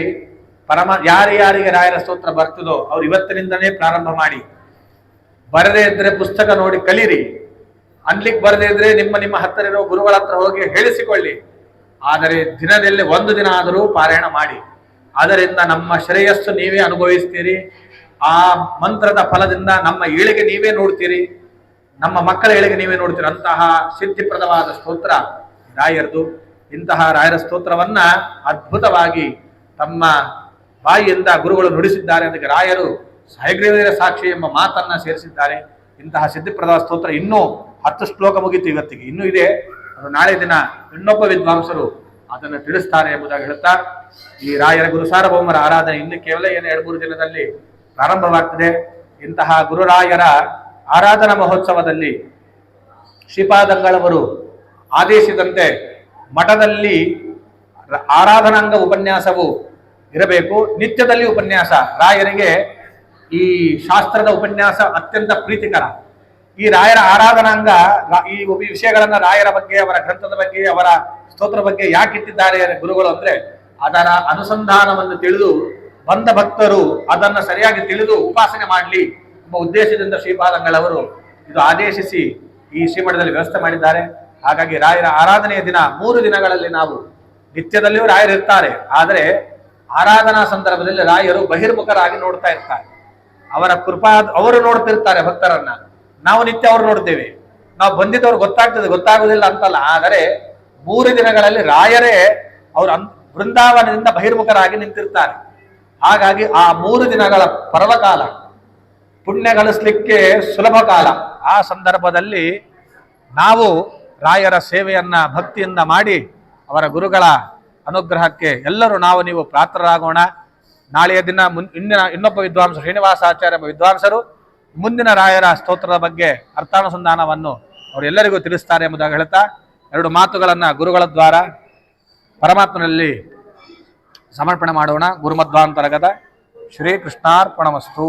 Speaker 1: ಯಾರಿಗೆ ರಾಯರ ಸ್ತೋತ್ರ ಬರ್ತದೋ ಅವ್ರು ಇವತ್ತಿನಿಂದನೇ ಪ್ರಾರಂಭ ಮಾಡಿ. ಬರದೇ ಇದ್ರೆ ಪುಸ್ತಕ ನೋಡಿ ಕಲೀರಿ, ಅನ್ಲಿಕ್ಕೆ ಬರದೇ ಇದ್ರೆ ನಿಮ್ಮ ಹತ್ತಿರ ಇರೋ ಗುರುಗಳ ಹತ್ರ ಹೋಗಿ ಹೇಳಿಸಿಕೊಳ್ಳಿ. ಆದರೆ ದಿನದಲ್ಲಿ ಒಂದು ದಿನ ಆದರೂ ಪಾರಾಯಣ ಮಾಡಿ. ಅದರಿಂದ ನಮ್ಮ ಶ್ರೇಯಸ್ಸು ನೀವೇ ಅನುಭವಿಸ್ತೀರಿ. ಆ ಮಂತ್ರದ ಫಲದಿಂದ ನಮ್ಮ ಏಳಿಗೆ ನೀವೇ ನೋಡ್ತೀರಿ, ನಮ್ಮ ಮಕ್ಕಳ ಏಳಿಗೆ ನೀವೇ ನೋಡ್ತೀರಿ. ಅಂತಹ ಸಿದ್ಧಿಪ್ರದವಾದ ಸ್ತೋತ್ರ ರಾಯರದು. ಇಂತಹ ರಾಯರ ಸ್ತೋತ್ರವನ್ನ ಅದ್ಭುತವಾಗಿ ತಮ್ಮ ಬಾಯಿಯಿಂದ ಗುರುಗಳು ನುಡಿಸಿದ್ದಾರೆ. ಅದಕ್ಕೆ ರಾಯರು ಹಯಗ್ರೀವದೇವರ ಸಾಕ್ಷಿ ಎಂಬ ಮಾತನ್ನ ಸೇರಿಸಿದ್ದಾರೆ. ಇಂತಹ ಸಿದ್ಧಿಪ್ರದ ಸ್ತೋತ್ರ ಇನ್ನೂ 10 ಶ್ಲೋಕ ಮುಗಿತು ಇವತ್ತಿಗೆ, ಇನ್ನೂ ಇದೆ. ಅದು ನಾಳೆ ದಿನ ಇನ್ನೊಬ್ಬ ವಿದ್ವಾಂಸರು ಅದನ್ನು ತಿಳಿಸ್ತಾರೆ ಎಂಬುದಾಗಿ ಹೇಳ್ತಾ, ಈ ರಾಯರ ಗುರು ಸಾರ್ವಭೌಮರ ಆರಾಧನೆ ಇನ್ನು ಕೇವಲ 2-3 ದಿನದಲ್ಲಿ ಪ್ರಾರಂಭವಾಗ್ತದೆ. ಇಂತಹ ಗುರುರಾಯರ ಆರಾಧನಾ ಮಹೋತ್ಸವದಲ್ಲಿ ಶ್ರೀಪಾದಂಗಳವರು ಆದೇಶಿಸಿದಂತೆ ಮಠದಲ್ಲಿ ಆರಾಧನಾಂಗ ಉಪನ್ಯಾಸವು ಇರಬೇಕು. ನಿತ್ಯದಲ್ಲಿ ಉಪನ್ಯಾಸ. ರಾಯರಿಗೆ ಈ ಶಾಸ್ತ್ರದ ಉಪನ್ಯಾಸ ಅತ್ಯಂತ ಪ್ರೀತಿಕರ. ಈ ರಾಯರ ಆರಾಧನಾಂಗ ಈ ವಿಷಯಗಳನ್ನ ರಾಯರ ಬಗ್ಗೆ, ಅವರ ಗ್ರಂಥದ ಬಗ್ಗೆ, ಅವರ ಸ್ತೋತ್ರ ಬಗ್ಗೆ ಯಾಕೆ ಇಟ್ಟಿದ್ದಾರೆ ಗುರುಗಳು ಅಂದ್ರೆ, ಅದರ ಅನುಸಂಧಾನವನ್ನು ತಿಳಿದು ಬಂದ ಭಕ್ತರು ಅದನ್ನ ಸರಿಯಾಗಿ ತಿಳಿದು ಉಪಾಸನೆ ಮಾಡಲಿ ಎಂಬ ಉದ್ದೇಶದಿಂದ ಶ್ರೀಪಾದಂಗಳವರು ಇದು ಆದೇಶಿಸಿ ಈ ಶ್ರೀಮಠದಲ್ಲಿ ವ್ಯವಸ್ಥೆ ಮಾಡಿದ್ದಾರೆ. ಹಾಗಾಗಿ ರಾಯರ ಆರಾಧನೆಯ ದಿನ 3 ದಿನಗಳಲ್ಲಿ ನಾವು ನಿತ್ಯದಲ್ಲಿಯೂ ರಾಯರು ಇರ್ತಾರೆ. ಆದರೆ ಆರಾಧನಾ ಸಂದರ್ಭದಲ್ಲಿ ರಾಯರು ಬಹಿರ್ಮುಖರಾಗಿ ನೋಡ್ತಾ ಇರ್ತಾರೆ. ಅವರ ಅವರು ನೋಡ್ತಿರ್ತಾರೆ ಭಕ್ತರನ್ನ, ನಾವು ನಿತ್ಯ ಅವರು ನೋಡ್ತೇವೆ. ನಾವು ಬಂದಿದ್ದವ್ರು ಗೊತ್ತಾಗುದಿಲ್ಲ ಅಂತಲ್ಲ. ಆದರೆ 3 ದಿನಗಳಲ್ಲಿ ರಾಯರೇ ಅವರು ಬೃಂದಾವನದಿಂದ ಬಹಿರ್ಮುಖರಾಗಿ ನಿಂತಿರ್ತಾರೆ. ಹಾಗಾಗಿ ಆ 3 ದಿನಗಳ ಪರ್ವಕಾಲ, ಪುಣ್ಯ ಗಳಿಸ್ಲಿಕ್ಕೆ ಸುಲಭ ಕಾಲ. ಆ ಸಂದರ್ಭದಲ್ಲಿ ನಾವು ರಾಯರ ಸೇವೆಯನ್ನ ಭಕ್ತಿಯಿಂದ ಮಾಡಿ ಅವರ ಗುರುಗಳ ಅನುಗ್ರಹಕ್ಕೆ ಎಲ್ಲರೂ ನೀವು ಪಾತ್ರರಾಗೋಣ. ನಾಳೆಯ ದಿನ ಇನ್ನೊಬ್ಬ ವಿದ್ವಾಂಸರು ಶ್ರೀನಿವಾಸಾಚಾರ್ಯ ವಿದ್ವಾಂಸರು ಮುಂದಿನ ರಾಯರ ಸ್ತೋತ್ರದ ಬಗ್ಗೆ ಅರ್ಥಾನುಸಂಧಾನವನ್ನು ಅವರೆಲ್ಲರಿಗೂ ತಿಳಿಸ್ತಾರೆ ಎಂಬುದಾಗಿ ಹೇಳ್ತಾ 2 ಮಾತುಗಳನ್ನು ಗುರುಗಳ ದ್ವಾರ ಪರಮಾತ್ಮನಲ್ಲಿ ಸಮರ್ಪಣೆ ಮಾಡೋಣ. ಗುರುಮಧ್ವಾಂತರ್ಗತ ಶ್ರೀಕೃಷ್ಣಾರ್ಪಣಮಸ್ತು.